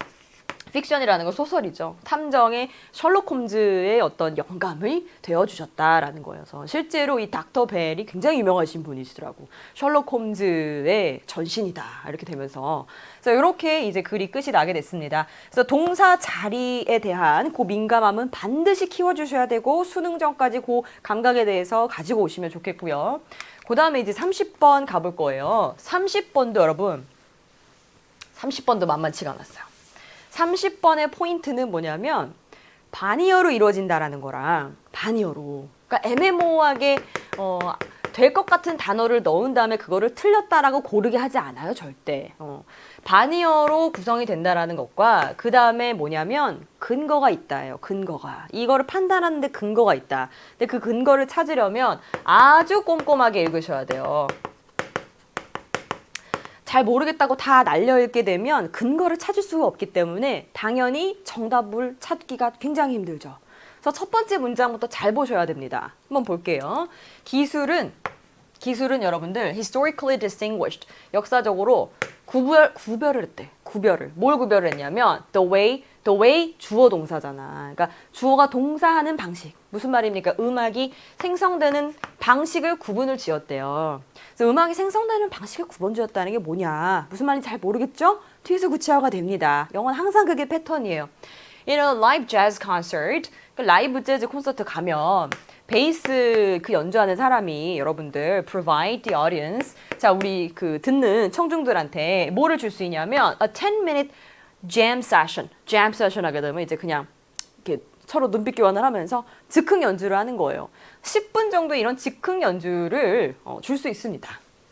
A: 픽션이라는 건 소설이죠. 탐정의 셜록 홈즈의 어떤 영감이 되어주셨다라는 거여서 실제로 이 닥터 벨이 굉장히 유명하신 분이시더라고. 셜록 홈즈의 전신이다 이렇게 되면서, 그래서 이렇게 이제 글이 끝이 나게 됐습니다. 그래서 동사 자리에 대한 그 민감함은 반드시 키워주셔야 되고, 수능 전까지 그 감각에 대해서 가지고 오시면 좋겠고요. 그 다음에 이제 30번 가볼 거예요. 30번도 여러분, 30번도 만만치가 않았어요. 30번의 포인트는 뭐냐면 반의어로 이루어진다라는 거랑 반의어로, 그러니까 애매모호하게 될 것 같은 단어를 넣은 다음에 그거를 틀렸다라고 고르게 하지 않아요, 절대. 반의어로 구성이 된다라는 것과 그 다음에 뭐냐면 근거가 있다예요. 근거가. 이거를 판단하는데 근거가 있다. 근데 그 근거를 찾으려면 아주 꼼꼼하게 읽으셔야 돼요. 잘 모르겠다고 다 날려 읽게 되면 근거를 찾을 수가 없기 때문에 당연히 정답을 찾기가 굉장히 힘들죠. 그래서 첫 번째 문장부터 잘 보셔야 됩니다. 한번 볼게요. 기술은 기술은 여러분들 historically distinguished 역사적으로 구별을 했대. 뭘 구별을 했냐면 the way 주어 동사잖아. 그러니까 주어가 동사하는 방식. 무슨 말입니까? 음악이 생성되는 방식을 구분을 지었대요. 그래서 음악이 생성되는 방식을 구분 지었다는 게 뭐냐? 무슨 말인지 잘 모르겠죠? 뒤에서 구체화가 됩니다. 영어는 항상 그게 패턴이에요. In a live jazz concert, 그 라이브 재즈 콘서트 가면 베이스 그 연주하는 사람이 여러분들 provide the audience 자 우리 그 듣는 청중들한테 뭐를 줄 수 있냐면 a 10-minute jam session 하게 되면 이제 그냥 이렇게 서로 눈빛 교환을 하면서 즉흥 연주를 하는 거예요. 10분 정도 이런 즉흥 연주를 줄 수 있습니다.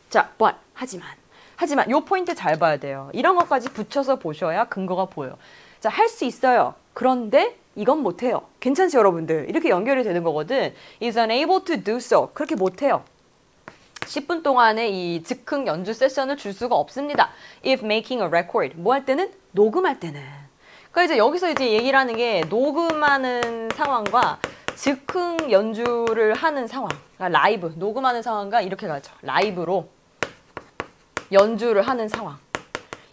A: 자, 하지만 요 포인트 잘 봐야 돼요. 이런 것까지 붙여서 보셔야 근거가 보여요. 자, 할 수 있어요. 그런데 이건 못해요. 괜찮지 여러분들? 이렇게 연결이 되는 거거든. is unable to do so. 그렇게 못해요. 10분 동안의 이 즉흥 연주 세션을 줄 수가 없습니다. If making a record. 뭐 할 때는? 녹음할 때는. 그러니까 이제 여기서 이제 얘기를 하는 게 녹음하는 상황과 즉흥 연주를 하는 상황. 그러니까 라이브, 녹음하는 상황과 이렇게 가죠. 라이브로 연주를 하는 상황.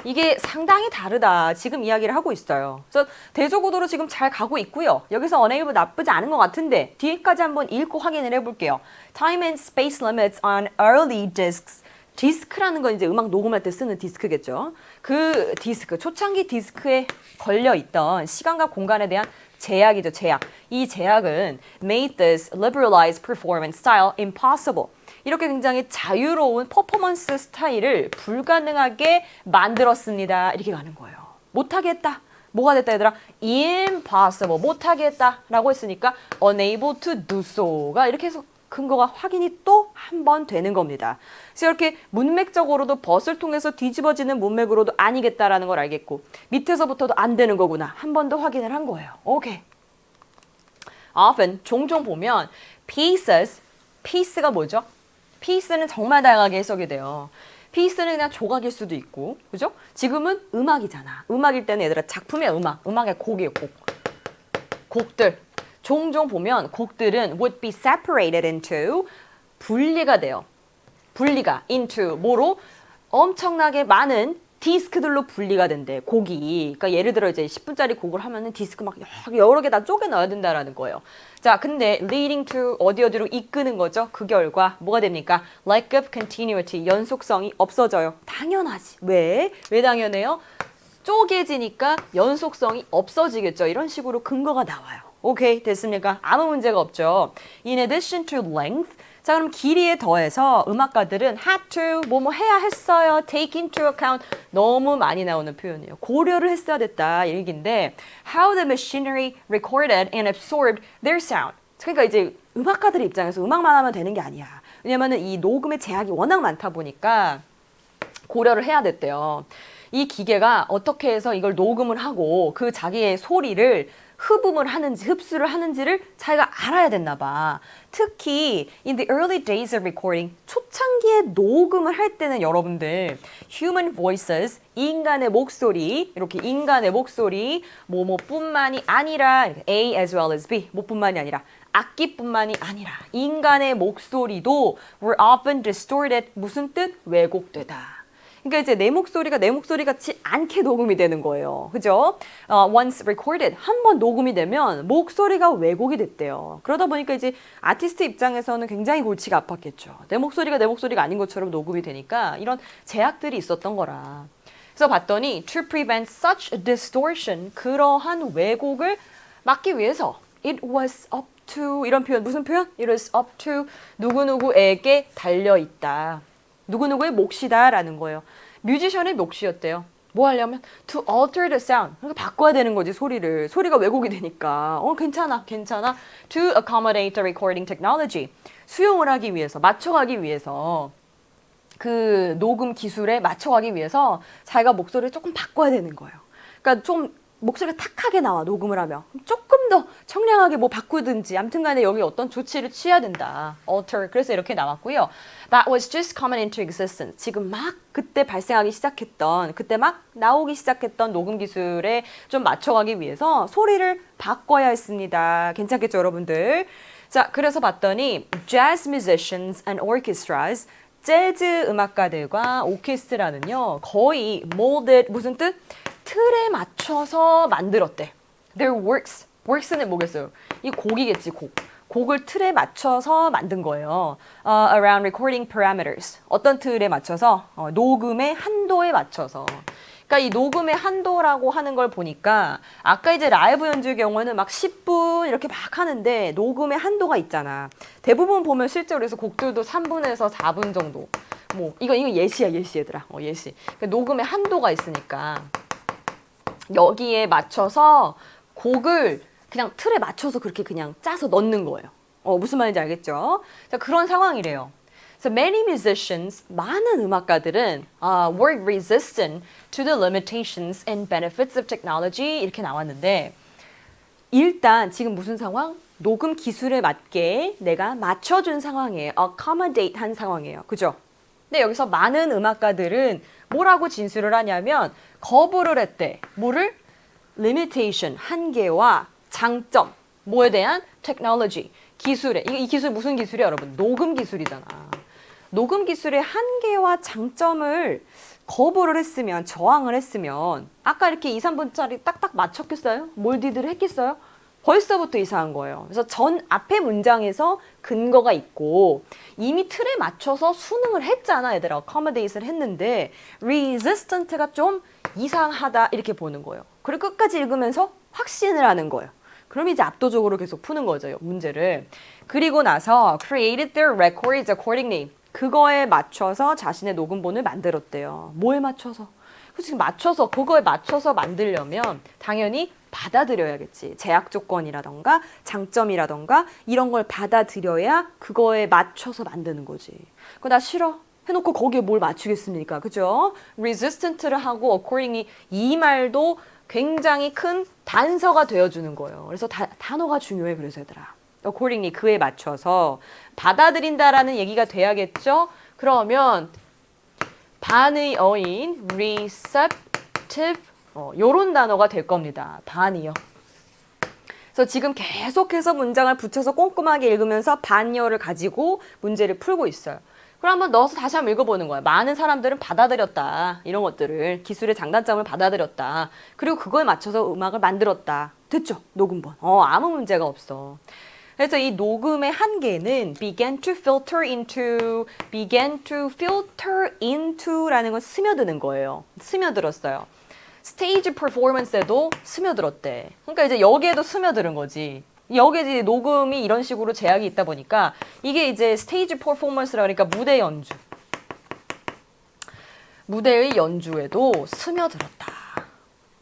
A: 이게 상당히 다르다. 지금 이야기를 하고 있어요. 그래서 대조구도로 지금 잘 가고 있고요. 여기서 unable 나쁘지 않은 것 같은데 뒤에까지 한번 읽고 확인을 해볼게요. Time and space limits on early discs. 디스크라는 건 이제 음악 녹음할 때 쓰는 디스크겠죠. 그 디스크, 초창기 디스크에 걸려있던 시간과 공간에 대한 제약이죠, 제약. 이 제약은 made this liberalized performance style impossible. 이렇게 굉장히 자유로운 퍼포먼스 스타일을 불가능하게 만들었습니다. 이렇게 가는 거예요. 못하게 했다. 뭐가 됐다 얘들아? impossible. 못하게 했다. 라고 했으니까 unable to do so가 이렇게 해서 근거가 확인이 또 한 번 되는 겁니다. 그래서 이렇게 문맥적으로도 벗을 통해서 뒤집어지는 문맥으로도 아니겠다라는 걸 알겠고 밑에서부터도 안 되는 거구나. 한 번 더 확인을 한 거예요. 오케이. Often 종종 보면 piece가 뭐죠? piece는 정말 다양하게 해석이 돼요. piece는 그냥 조각일 수도 있고, 그죠? 지금은 음악이잖아. 음악일 때는 얘들아 작품의 음악의 곡이에요, 곡. 곡들. 종종 보면 곡들은 would be separated into 분리가 돼요. 분리가 into 뭐로? 엄청나게 많은 디스크들로 분리가 된대. 곡이. 그러니까 예를 들어 이제 10분짜리 곡을 하면은 디스크 막 여러 개 다 쪼개 넣어야 된다라는 거예요. 자, 근데 leading to 어디로 이끄는 거죠? 그 결과 뭐가 됩니까? lack of continuity. 연속성이 없어져요. 당연하지. 왜 당연해요? 쪼개지니까 연속성이 없어지겠죠. 이런 식으로 근거가 나와요. 오케이, 됐습니까? 아무 문제가 없죠. In addition to length. 자, 그럼 길이에 더해서 음악가들은 had to 뭐뭐 해야 했어요. take into account 너무 많이 나오는 표현이에요. 고려를 했어야 됐다 이 얘기인데 how the machinery recorded and absorbed their sound. 그러니까 이제 음악가들 입장에서 음악만 하면 되는 게 아니야. 왜냐면은 이 녹음의 제약이 워낙 많다 보니까 고려를 해야 됐대요. 이 기계가 어떻게 해서 이걸 녹음을 하고 그 자기의 소리를 흡음을 하는지 흡수를 하는지를 자기가 알아야 됐나 봐. 특히 in the early days of recording 초창기에 녹음을 할 때는 여러분들 human voices 인간의 목소리 이렇게 인간의 목소리 뭐뭐뿐만이 아니라 A as well as B 뭐뿐만이 아니라 악기뿐만이 아니라 인간의 목소리도 were often distorted 무슨 뜻? 왜곡되다. 그러니까 이제 내 목소리가 내 목소리 같지 않게 녹음이 되는 거예요. 그죠? Once recorded, 한 번 녹음이 되면 목소리가 왜곡이 됐대요. 그러다 보니까 이제 아티스트 입장에서는 굉장히 골치가 아팠겠죠. 내 목소리가 내 목소리가 아닌 것처럼 녹음이 되니까 이런 제약들이 있었던 거라. 그래서 봤더니 to prevent such a distortion, 그러한 왜곡을 막기 위해서 it was up to, 이런 표현, 무슨 표현? It was up to 누구누구에게 달려있다. 누구누구의 몫이다 라는 거예요. 뮤지션의 몫이었대요. 뭐 하려면 to alter the sound. 그러니까 바꿔야 되는 거지 소리를. 소리가 왜곡이 되니까. 괜찮아. to accommodate the recording technology. 수용을 하기 위해서, 맞춰가기 위해서 그 녹음 기술에 맞춰가기 위해서 자기가 목소리를 조금 바꿔야 되는 거예요. 그러니까 좀 목소리가 탁하게 나와 녹음을 하면 조금 더 청량하게 뭐 바꾸든지 아무튼간에 여기 어떤 조치를 취해야 된다. alter. 그래서 이렇게 나왔고요. That was just coming into existence. 지금 막 그때 발생하기 시작했던 그때 막 나오기 시작했던 녹음 기술에 좀 맞춰가기 위해서 소리를 바꿔야 했습니다. 괜찮겠죠 여러분들? 자, 그래서 봤더니 jazz musicians and orchestras, 재즈 음악가들과 오케스트라는요, 거의 molded, 무슨 뜻? 틀에 맞춰서 만들었대. Their works는 뭐겠어요? 이 곡이겠지, 곡. 곡을 틀에 맞춰서 만든 거예요. Around recording parameters. 어떤 틀에 맞춰서? 녹음의 한도에 맞춰서. 그러니까 이 녹음의 한도라고 하는 걸 보니까 아까 이제 라이브 연주의 경우에는 막 10분 이렇게 막 하는데 녹음의 한도가 있잖아. 대부분 보면 실제로 그래서 곡들도 3분에서 4분 정도. 뭐 이거 예시야, 예시 얘들아. 예시. 그러니까 녹음의 한도가 있으니까 여기에 맞춰서 곡을 그냥 틀에 맞춰서 그렇게 그냥 짜서 넣는 거예요. 무슨 말인지 알겠죠? 자, 그런 상황이래요. So many musicians, 많은 음악가들은 were resistant to the limitations and benefits of technology 이렇게 나왔는데 일단 지금 무슨 상황? 녹음 기술에 맞게 내가 맞춰준 상황이에요. accommodate 한 상황이에요. 그죠? 근데 여기서 많은 음악가들은 뭐라고 진술을 하냐면 거부를 했대. 뭐를? limitation, 한계와 장점, 뭐에 대한? technology, 기술에. 이 기술 무슨 기술이야, 여러분? 녹음 기술이잖아. 녹음 기술의 한계와 장점을 거부를 했으면, 저항을 했으면 아까 이렇게 2, 3분짜리 딱딱 맞췄겠어요? 몰디드를 했겠어요? 벌써부터 이상한 거예요. 그래서 전 앞에 문장에서 근거가 있고 이미 틀에 맞춰서 수능을 했잖아, 얘들아. accommodate를 했는데 resistant가 좀 이상하다 이렇게 보는 거예요. 그리고 끝까지 읽으면서 확신을 하는 거예요. 그럼 이제 압도적으로 계속 푸는 거죠, 문제를. 그리고 나서 created their records accordingly. 그거에 맞춰서 자신의 녹음본을 만들었대요. 뭐에 맞춰서? 솔직히 맞춰서, 그거에 맞춰서 만들려면 당연히 받아들여야겠지. 제약 조건이라던가 장점이라던가 이런 걸 받아들여야 그거에 맞춰서 만드는 거지. 그거 나 싫어. 해놓고 거기에 뭘 맞추겠습니까? 그죠? resistant를 하고 accordingly 이 말도 굉장히 큰 단서가 되어주는 거예요. 그래서 단어가 중요해. 그래서 얘들아. accordingly 그에 맞춰서 받아들인다라는 얘기가 돼야겠죠? 그러면 반의 어인 receptive 요런 단어가 될 겁니다. 반이요. 그래서 지금 계속해서 문장을 붙여서 꼼꼼하게 읽으면서 반여를 가지고 문제를 풀고 있어요. 그럼 한번 넣어서 다시 한번 읽어보는 거야. 많은 사람들은 받아들였다. 이런 것들을. 기술의 장단점을 받아들였다. 그리고 그거에 맞춰서 음악을 만들었다. 됐죠? 녹음본. 아무 문제가 없어. 그래서 이 녹음의 한계는 began to filter into라는 건 스며드는 거예요. 스며들었어요. 스테이지 퍼포먼스에도 스며들었대. 그러니까 이제 여기에도 스며드는 거지. 여기에 이제 녹음이 이런 식으로 제약이 있다 보니까 이게 이제 스테이지 퍼포먼스라 그러니까 무대 연주. 무대의 연주에도 스며들었다.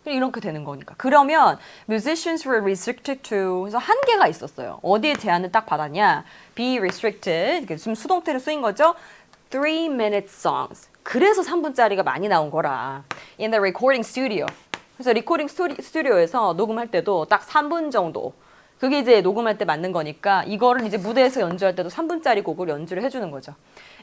A: 이렇게 되는 거니까. 그러면 musicians were restricted to 그래서 한계가 있었어요. 어디에 제한을 딱 받았냐? be restricted 지금 수동태로 쓰인 거죠. 3-minute songs. 그래서 3분짜리가 많이 나온 거라. In the recording studio. 그래서 리코딩 스튜디오에서 녹음할 때도 딱 3분 정도. 그게 이제 녹음할 때 맞는 거니까 이거를 이제 무대에서 연주할 때도 3분짜리 곡을 연주를 해주는 거죠.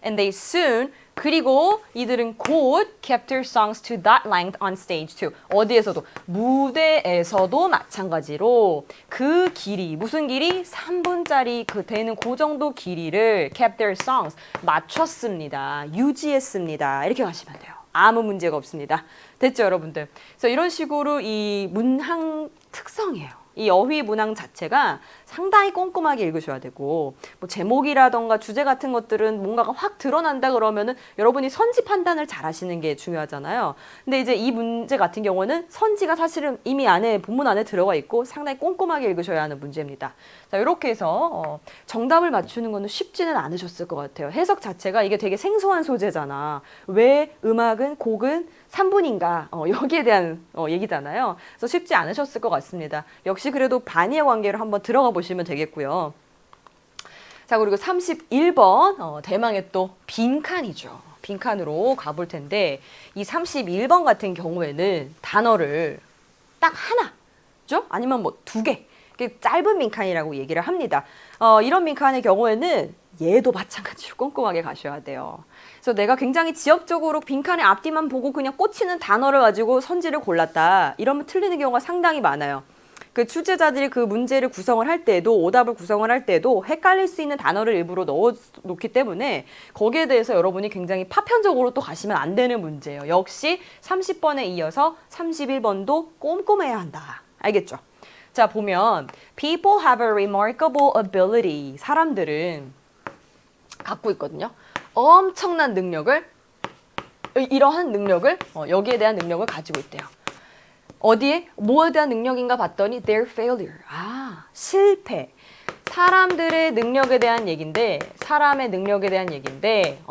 A: And they soon 그리고 이들은 곧 kept their songs to that length on stage too. 어디에서도 무대에서도 마찬가지로 그 길이 무슨 길이 3분짜리 그 되는 그 정도 길이를 kept their songs 맞췄습니다. 유지했습니다. 이렇게 가시면 돼요. 아무 문제가 없습니다. 됐죠, 여러분들? 그래서 이런 식으로 이 문항 특성이에요. 이 어휘 문항 자체가 상당히 꼼꼼하게 읽으셔야 되고 뭐 제목이라던가 주제 같은 것들은 뭔가가 확 드러난다 그러면은 여러분이 선지 판단을 잘 하시는 게 중요하잖아요. 근데 이제 이 문제 같은 경우는 선지가 사실은 이미 안에 본문 안에 들어가 있고 상당히 꼼꼼하게 읽으셔야 하는 문제입니다. 자, 이렇게 해서 정답을 맞추는 거는 쉽지는 않으셨을 것 같아요. 해석 자체가 이게 되게 생소한 소재잖아. 왜 음악은 곡은 3분인가 여기에 대한 얘기잖아요. 그래서 쉽지 않으셨을 것 같습니다. 역시 그래도 반의의 관계로 한번 들어가 보시면 되겠고요. 자, 그리고 31번 대망의 또 빈칸이죠. 빈칸으로 가볼 텐데 이 31번 같은 경우에는 단어를 딱 하나죠? 아니면 뭐 2개. 짧은 빈칸이라고 얘기를 합니다. 이런 빈칸의 경우에는 얘도 마찬가지로 꼼꼼하게 가셔야 돼요. 그래서 내가 굉장히 지엽적으로 빈칸의 앞뒤만 보고 그냥 꽂히는 단어를 가지고 선지를 골랐다. 이러면 틀리는 경우가 상당히 많아요. 그 출제자들이 그 문제를 구성을 할 때도 오답을 구성을 할 때도 헷갈릴 수 있는 단어를 일부러 넣어 놓기 때문에 거기에 대해서 여러분이 굉장히 파편적으로 또 가시면 안 되는 문제예요. 역시 30번에 이어서 31번도 꼼꼼해야 한다. 알겠죠? 자, 보면 people have a remarkable ability. 사람들은 갖고 있거든요. 엄청난 능력을 이러한 능력을 여기에 대한 능력을 가지고 있대요. 어디에? 뭐에 대한 능력인가 봤더니 their failure. 실패. 사람들의 능력에 대한 얘기인데 사람의 능력에 대한 얘기인데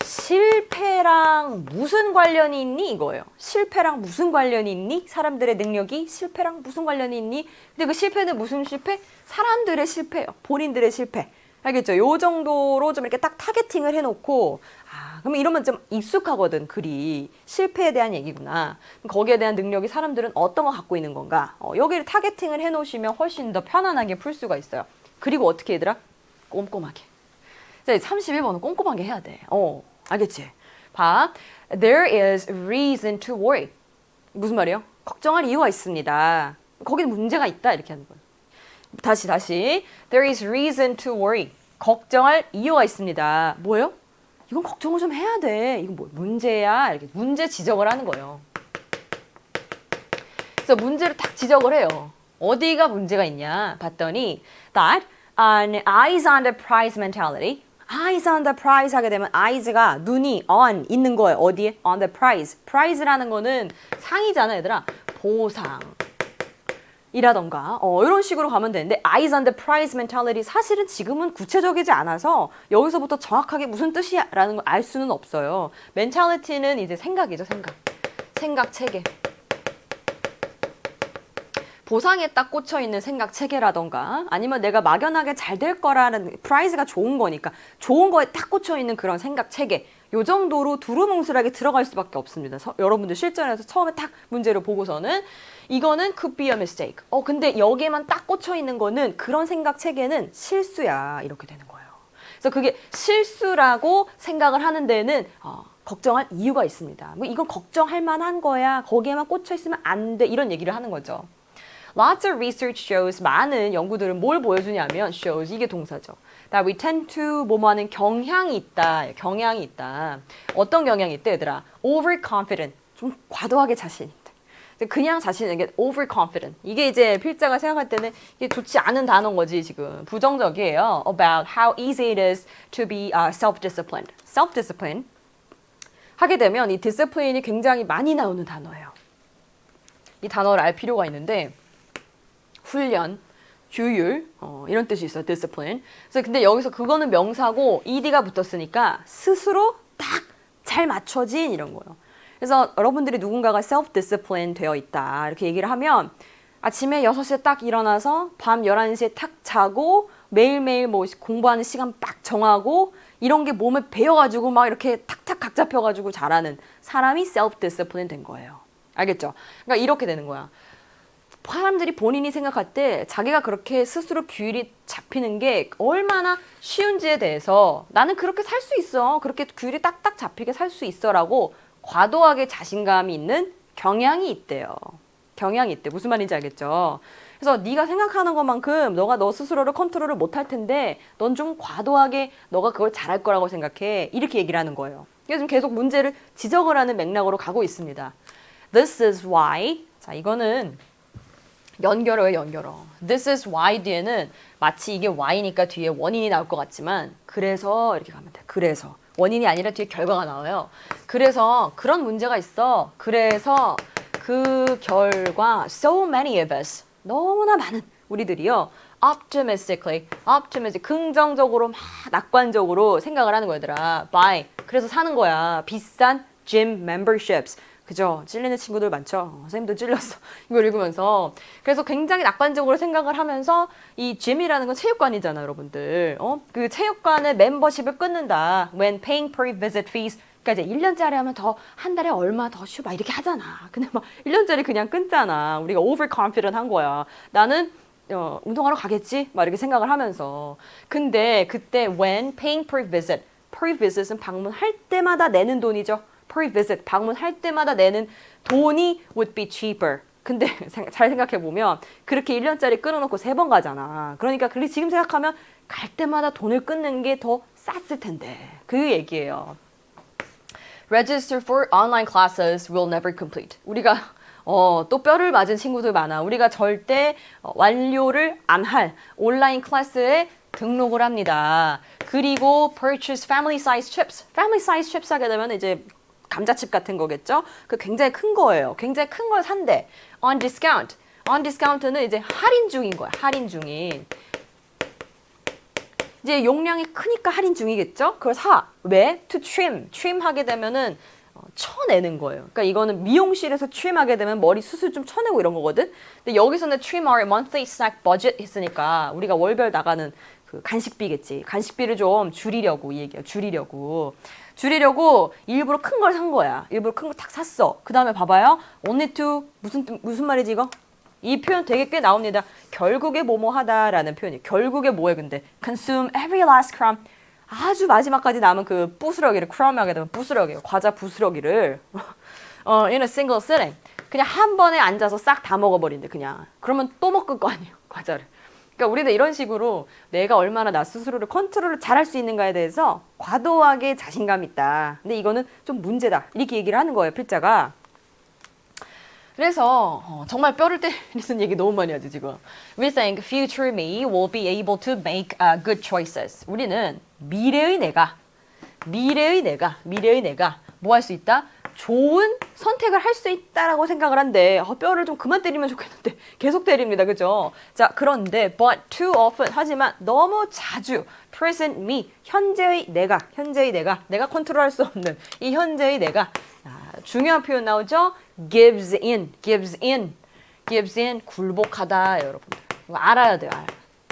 A: 실패랑 무슨 관련이 있니? 이거예요. 실패랑 무슨 관련이 있니? 사람들의 능력이 실패랑 무슨 관련이 있니? 근데 그 실패는 무슨 실패? 사람들의 실패예요. 본인들의 실패. 알겠죠? 요 정도로 좀 이렇게 딱 타겟팅을 해놓고 그러면 이러면 좀 익숙하거든, 글이. 실패에 대한 얘기구나. 거기에 대한 능력이 사람들은 어떤 거 갖고 있는 건가? 여기를 타겟팅을 해놓으시면 훨씬 더 편안하게 풀 수가 있어요. 그리고 어떻게 얘들아? 꼼꼼하게. 자, 31번은 꼼꼼하게 해야 돼. 알겠지? 봐. There is reason to worry. 무슨 말이에요? 걱정할 이유가 있습니다. 거기는 문제가 있다. 이렇게 하는 거예요. 다시. There is reason to worry. 걱정할 이유가 있습니다. 뭐예요? 이건 걱정을 좀 해야 돼. 이건 뭐 문제야. 이렇게 문제 지적을 하는 거예요. 그래서 문제를 딱 지적을 해요. 어디가 문제가 있냐 봤더니 that an eyes on the prize mentality. eyes on the prize 하게 되면 eyes가 눈이 on 있는 거예요. 어디에? on the prize. prize라는 거는 상이잖아, 얘들아. 보상. 이라던가 이런 식으로 가면 되는데 eyes on the prize mentality 사실은 지금은 구체적이지 않아서 여기서부터 정확하게 무슨 뜻이야 라는 걸 알 수는 없어요. mentality는 이제 생각이죠. 생각 체계. 보상에 딱 꽂혀있는 생각 체계라던가 아니면 내가 막연하게 잘 될 거라는 prize가 좋은 거니까 좋은 거에 딱 꽂혀있는 그런 생각 체계 요 정도로 두루뭉술하게 들어갈 수밖에 없습니다. 여러분들 실전에서 처음에 딱 문제를 보고서는 이거는 could be a mistake. 근데 여기에만 딱 꽂혀 있는 거는 그런 생각 체계는 실수야. 이렇게 되는 거예요. 그래서 그게 실수라고 생각을 하는 데는 걱정할 이유가 있습니다. 뭐 이건 걱정할 만한 거야. 거기에만 꽂혀 있으면 안 돼. 이런 얘기를 하는 거죠. Lots of research shows, 많은 연구들은 뭘 보여주냐면 shows, 이게 동사죠. That we tend to 뭐뭐하는 경향이 있다. 경향이 있다. 어떤 경향이 있대 얘들아? Overconfident, 좀 과도하게 자신 있다. 그냥 자신에게 overconfident. 이게 이제 필자가 생각할 때는 이게 좋지 않은 단어인 거지 지금. 부정적이에요. About how easy it is to be self-disciplined. self-discipline 하게 되면 이 discipline이 굉장히 많이 나오는 단어예요. 이 단어를 알 필요가 있는데 훈련, 규율 이런 뜻이 있어요. discipline. 그래서 근데 여기서 그거는 명사고 ed가 붙었으니까 스스로 딱 잘 맞춰진 이런 거예요. 그래서 여러분들이 누군가가 self-discipline 되어 있다 이렇게 얘기를 하면 아침에 6시에 딱 일어나서 밤 11시에 탁 자고 매일매일 뭐 공부하는 시간 빡 정하고 이런 게 몸에 배어가지고 막 이렇게 탁탁 각 잡혀가지고 잘하는 사람이 self-discipline 된 거예요. 알겠죠? 그러니까 이렇게 되는 거야. 사람들이 본인이 생각할 때 자기가 그렇게 스스로 규율이 잡히는 게 얼마나 쉬운지에 대해서 나는 그렇게 살 수 있어. 그렇게 규율이 딱딱 잡히게 살 수 있어 라고 과도하게 자신감이 있는 경향이 있대요. 경향이 있대. 무슨 말인지 알겠죠? 그래서 네가 생각하는 것만큼 너가 너 스스로를 컨트롤을 못할 텐데 넌 좀 과도하게 너가 그걸 잘할 거라고 생각해. 이렇게 얘기를 하는 거예요. 그래서 지금 계속 문제를 지적을 하는 맥락으로 가고 있습니다. This is why. 자, 이거는 연결어요. This is why 뒤에는 마치 이게 why니까 뒤에 원인이 나올 것 같지만 그래서 이렇게 가면 돼. 그래서. 원인이 아니라 뒤에 결과가 나와요. 그래서 그런 문제가 있어. 그래서 그 결과 so many of us 너무나 많은 우리들이요. optimistic, 긍정적으로 막 낙관적으로 생각을 하는 거더라. buy. 그래서 사는 거야. 비싼 gym memberships. 그죠? 찔리는 친구들 많죠? 선생님도 찔렸어. 이걸 읽으면서. 그래서 굉장히 낙관적으로 생각을 하면서 이 gym이라는 건 체육관이잖아, 여러분들. 그 체육관의 멤버십을 끊는다. When paying per visit fees. 그러니까 이제 1년짜리 하면 더 한 달에 얼마 더 쉬어 막 이렇게 하잖아. 근데 막 1년짜리 그냥 끊잖아. 우리가 overconfident 한 거야. 나는 운동하러 가겠지? 막 이렇게 생각을 하면서. 근데 그때 when paying per visit은 방문할 때마다 내는 돈이죠. per visit, 방문할 때마다 내는 돈이 would be cheaper. 근데 잘 생각해보면 그렇게 1년짜리 끊어놓고 3번 가잖아. 그러니까 지금 생각하면 갈 때마다 돈을 끊는 게 더 쌌을 텐데. 그 얘기예요. Register for online classes will never complete. 우리가 또 뼈를 맞은 친구들 많아. 우리가 절대 완료를 안 할 온라인 클래스에 등록을 합니다. 그리고 purchase family size chips. family size chips 하게 되면 이제 감자칩 같은 거겠죠? 그 굉장히 큰 거예요. 굉장히 큰 걸 산대. On discount. on discount는 이제 할인 중인 거야. 할인 중인. 이제 용량이 크니까 할인 중이겠죠? 그걸 사. 왜? To trim. trim 하게 되면은 쳐내는 거예요. 그러니까 이거는 미용실에서 trim 하게 되면 머리 수술 좀 쳐내고 이런 거거든. 근데 여기서는 trim our monthly snack budget 했으니까 우리가 월별 나가는 그 간식비겠지. 간식비를 좀 줄이려고 이 얘기야. 줄이려고 일부러 큰 걸 산 거야. 일부러 큰 걸 탁 샀어. 그 다음에 봐봐요. only to 무슨 말이지 이거? 이 표현 되게 꽤 나옵니다. 결국에 뭐뭐 하다라는 표현이. 결국에 뭐해 근데? consume every last crumb. 아주 마지막까지 남은 그 부스러기를 crumb 하게 되면 부스러기예요. 과자 부스러기를 in a single sitting. 그냥 한 번에 앉아서 싹 다 먹어버린대 그냥. 그러면 또 먹을 거 아니에요. 과자를. 그러니까 우리도 이런 식으로 내가 얼마나 나 스스로를 컨트롤을 잘할 수 있는가에 대해서 과도하게 자신감 있다. 근데 이거는 좀 문제다. 이렇게 얘기를 하는 거예요. 필자가. 그래서 정말 뼈를 때리는 얘기 너무 많이 하지 지금. We think future me will be able to make good choices. 우리는 미래의 내가 뭐 할 수 있다? 좋은 선택을 할 수 있다라고 생각을 한대. 뼈를 좀 그만 때리면 좋겠는데 계속 때립니다. 그죠? 자, 그런데 but too often 하지만 너무 자주 present me 현재의 내가 내가 컨트롤할 수 없는 이 현재의 내가 중요한 표현 나오죠? gives in 굴복하다 여러분들. 이거 알아야 돼요.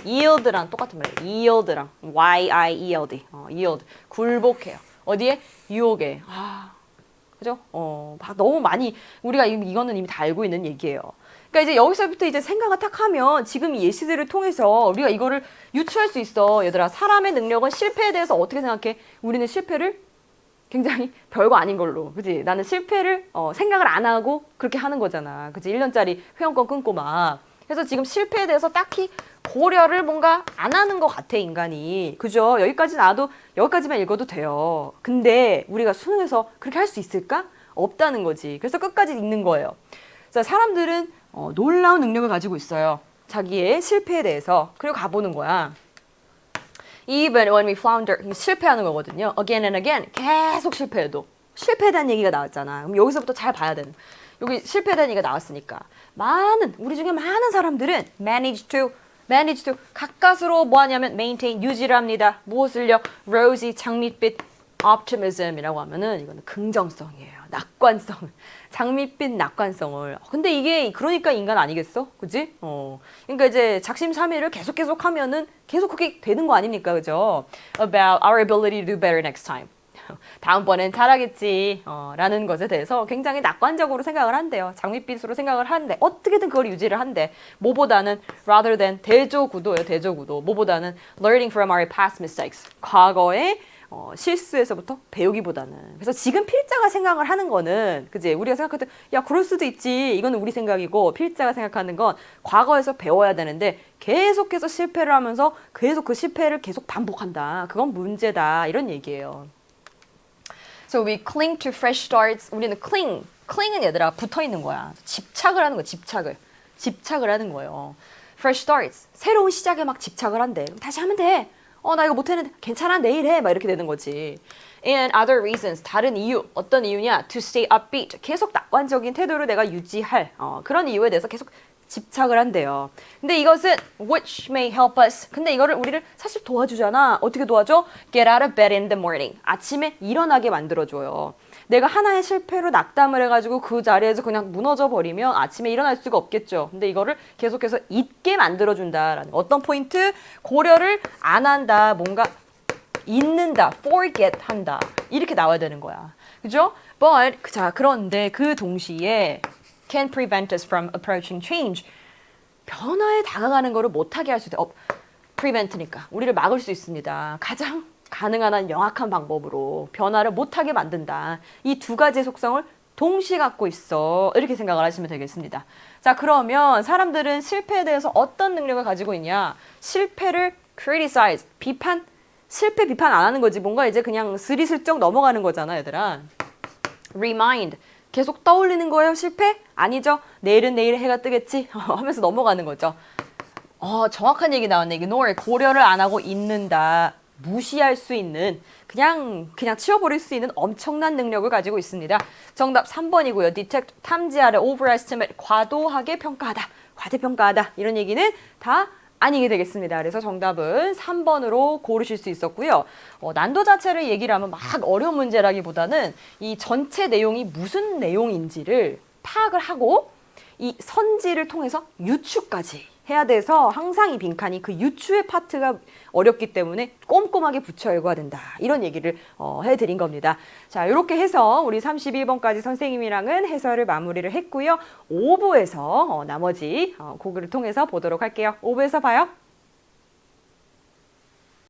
A: yield랑 똑같은 말이에요. yield랑 yield yield 굴복해요. 어디에? 유혹에. 그죠? 너무 많이 우리가 이거는 이미 다 알고 있는 얘기예요. 그러니까 이제 여기서부터 이제 생각을 딱 하면 지금 이 예시들을 통해서 우리가 이거를 유추할 수 있어. 얘들아, 사람의 능력은 실패에 대해서 어떻게 생각해? 우리는 실패를 굉장히 별거 아닌 걸로, 그지? 나는 실패를 생각을 안 하고 그렇게 하는 거잖아. 그지? 1년짜리 회원권 끊고 막. 그래서 지금 실패에 대해서 딱히 고려를 뭔가 안 하는 것 같아, 인간이. 그죠? 여기까지만 읽어도 돼요. 근데 우리가 수능에서 그렇게 할 수 있을까? 없다는 거지. 그래서 끝까지 읽는 거예요. 자, 사람들은 놀라운 능력을 가지고 있어요. 자기의 실패에 대해서. 그리고 가보는 거야. Even when we flounder, 실패하는 거거든요. Again and again, 계속 실패해도. 실패에 대한 얘기가 나왔잖아. 그럼 여기서부터 잘 봐야 되는. 여기 실패에 대한 얘기가 나왔으니까. 우리 중에 많은 사람들은 manage to 가까스로 뭐 하냐면 maintain, 유지를 합니다. 무엇을요? rosy, 장밋빛, optimism이라고 하면은 이거는 긍정성이에요. 낙관성. 장밋빛 낙관성을. 근데 이게 그러니까 인간 아니겠어? 그지? 그러니까 이제 작심삼일을 계속 하면은 계속 그렇게 되는 거 아닙니까? 그죠? About our ability to do better next time. 다음번엔 잘하겠지 라는 것에 대해서 굉장히 낙관적으로 생각을 한대요. 장밋빛으로 생각을 하는데 어떻게든 그걸 유지를 한대. 뭐보다는 rather than 대조구도예요. 대조구도. 뭐보다는 learning from our past mistakes. 과거의 실수에서부터 배우기보다는. 그래서 지금 필자가 생각을 하는 거는, 그지? 우리가 생각할 때, 야, 그럴 수도 있지. 이거는 우리 생각이고, 필자가 생각하는 건 과거에서 배워야 되는데, 계속해서 실패를 하면서 계속 그 실패를 계속 반복한다. 그건 문제다. 이런 얘기예요. So we cling to fresh starts. 우리는 cling은 얘들아 붙어 있는 거야. 집착을 하는 거야. 집착을 하는 거예요. Fresh starts. 새로운 시작에 막 집착을 한대. 다시 하면 돼. 나 이거 못했는데 괜찮아 내일 해 막 이렇게 되는 거지. And other reasons, 다른 이유. 어떤 이유냐? To stay upbeat. 계속 낙관적인 태도를 내가 유지할 그런 이유에 대해서 계속 집착을 한대요. 근데 이것은 which may help us. 근데 이거를 우리를 사실 도와주잖아. 어떻게 도와줘? Get out of bed in the morning. 아침에 일어나게 만들어줘요. 내가 하나의 실패로 낙담을 해가지고 그 자리에서 그냥 무너져 버리면 아침에 일어날 수가 없겠죠. 근데 이거를 계속해서 잊게 만들어준다라는 어떤 포인트? 고려를 안 한다. 뭔가 잊는다. forget 한다. 이렇게 나와야 되는 거야. 그죠? But 그런데 그 동시에 can prevent us from approaching change. 변화에 다가가는 거를 못하게 할 수 있다. prevent니까 우리를 막을 수 있습니다. 가장 가능한 한 영악한 방법으로 변화를 못하게 만든다. 이 두 가지의 속성을 동시 갖고 있어. 이렇게 생각을 하시면 되겠습니다. 자, 그러면 사람들은 실패에 대해서 어떤 능력을 가지고 있냐? 실패를 criticize, 비판? 실패 비판 안 하는 거지. 뭔가 이제 그냥 스리슬쩍 넘어가는 거잖아, 얘들아. remind, 계속 떠올리는 거예요, 실패? 아니죠. 내일은 내일 해가 뜨겠지? 하면서 넘어가는 거죠. 정확한 얘기 나왔네. ignore, 고려를 안 하고 있는다. 무시할 수 있는, 그냥 치워버릴 수 있는 엄청난 능력을 가지고 있습니다. 정답 3번이고요. detect, 탐지하다, overestimate, 과도하게 평가하다, 과대평가하다. 이런 얘기는 다 아니게 되겠습니다. 그래서 정답은 3번으로 고르실 수 있었고요. 난도 자체를 얘기를 하면 막 어려운 문제라기보다는 이 전체 내용이 무슨 내용인지를 파악을 하고 이 선지를 통해서 유추까지 해야 돼서 항상 이 빈칸이 그 유추의 파트가 어렵기 때문에 꼼꼼하게 붙여 읽어야 된다. 이런 얘기를 해드린 겁니다. 자, 이렇게 해서 우리 31번까지 선생님이랑은 해설을 마무리를 했고요. 5부에서 나머지 곡을 통해서 보도록 할게요. 5부에서 봐요.